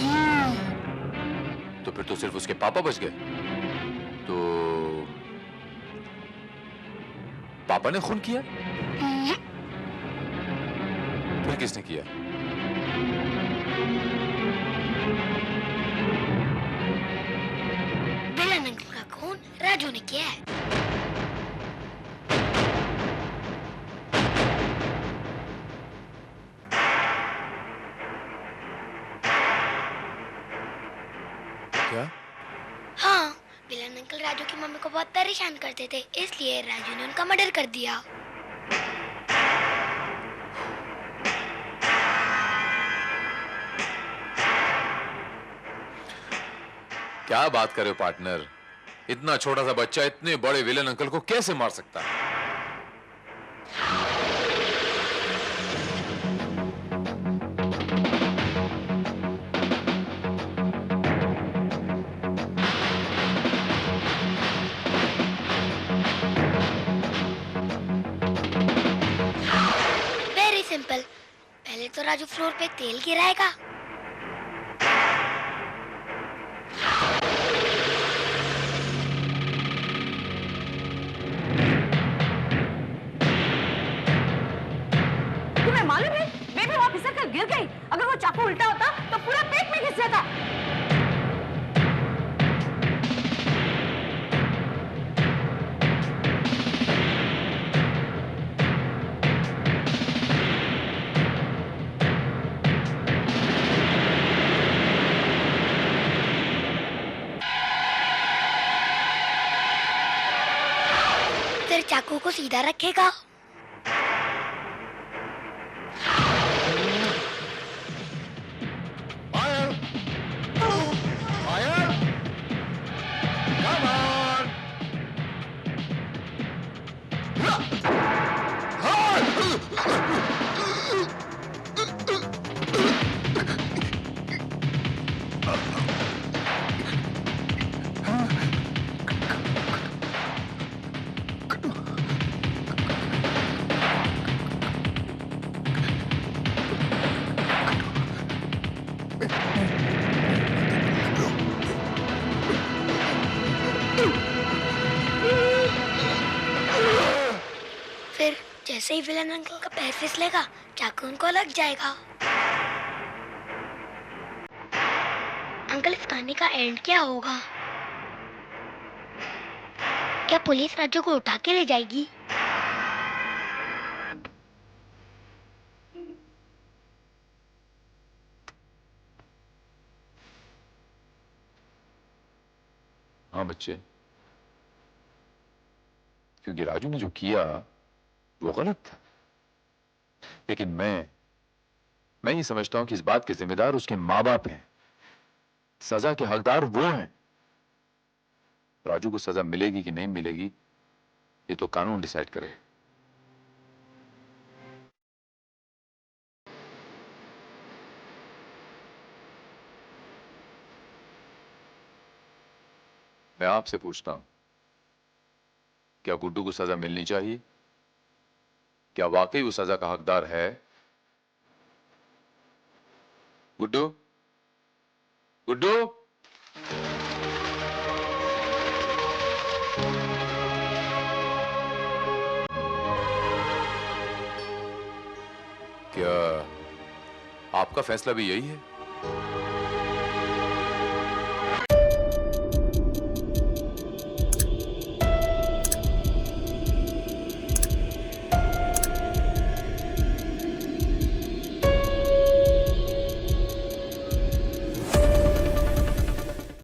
तो फिर तो सिर्फ उसके पापा बच गए। तो पापा ने खून किया? फिर किसने किया? विलन अंकल का खून राजू ने किया है। क्या? हाँ, विलन अंकल राजू की मम्मी को बहुत परेशान करते थे, इसलिए राजू ने उनका मर्डर कर दिया। क्या बात कर रहे हो पार्टनर? इतना छोटा सा बच्चा इतने बड़े विलन अंकल को कैसे मार सकता है? Very simple. पहले तो राजू फ्लोर पे तेल गिराएगा। तुम्हें मालूम है बेबी वहां फिसल कर गिर गई। अगर वो चाकू उल्टा होता तो पूरा पेट में घिस जाता। फिर चाकू को सीधा रखेगा। फिर जैसे ही विलन अंकल का पैर फिसलेगा, चाकू उनको लग जाएगा। अंकल, इस कहानी का एंड क्या होगा? क्या पुलिस राजू को उठा के ले जाएगी? हाँ बच्चे, क्योंकि राजू ने जो किया वो गलत था। लेकिन मैं ये समझता हूं कि इस बात के जिम्मेदार उसके माँ बाप हैं। सजा के हकदार वो हैं। राजू को सजा मिलेगी कि नहीं मिलेगी ये तो कानून डिसाइड करे। मैं आपसे पूछता हूं, क्या गुड्डू को सजा मिलनी चाहिए? क्या वाकई वो सजा का हकदार है? गुड्डू, गुड्डू, क्या आपका फैसला भी यही है?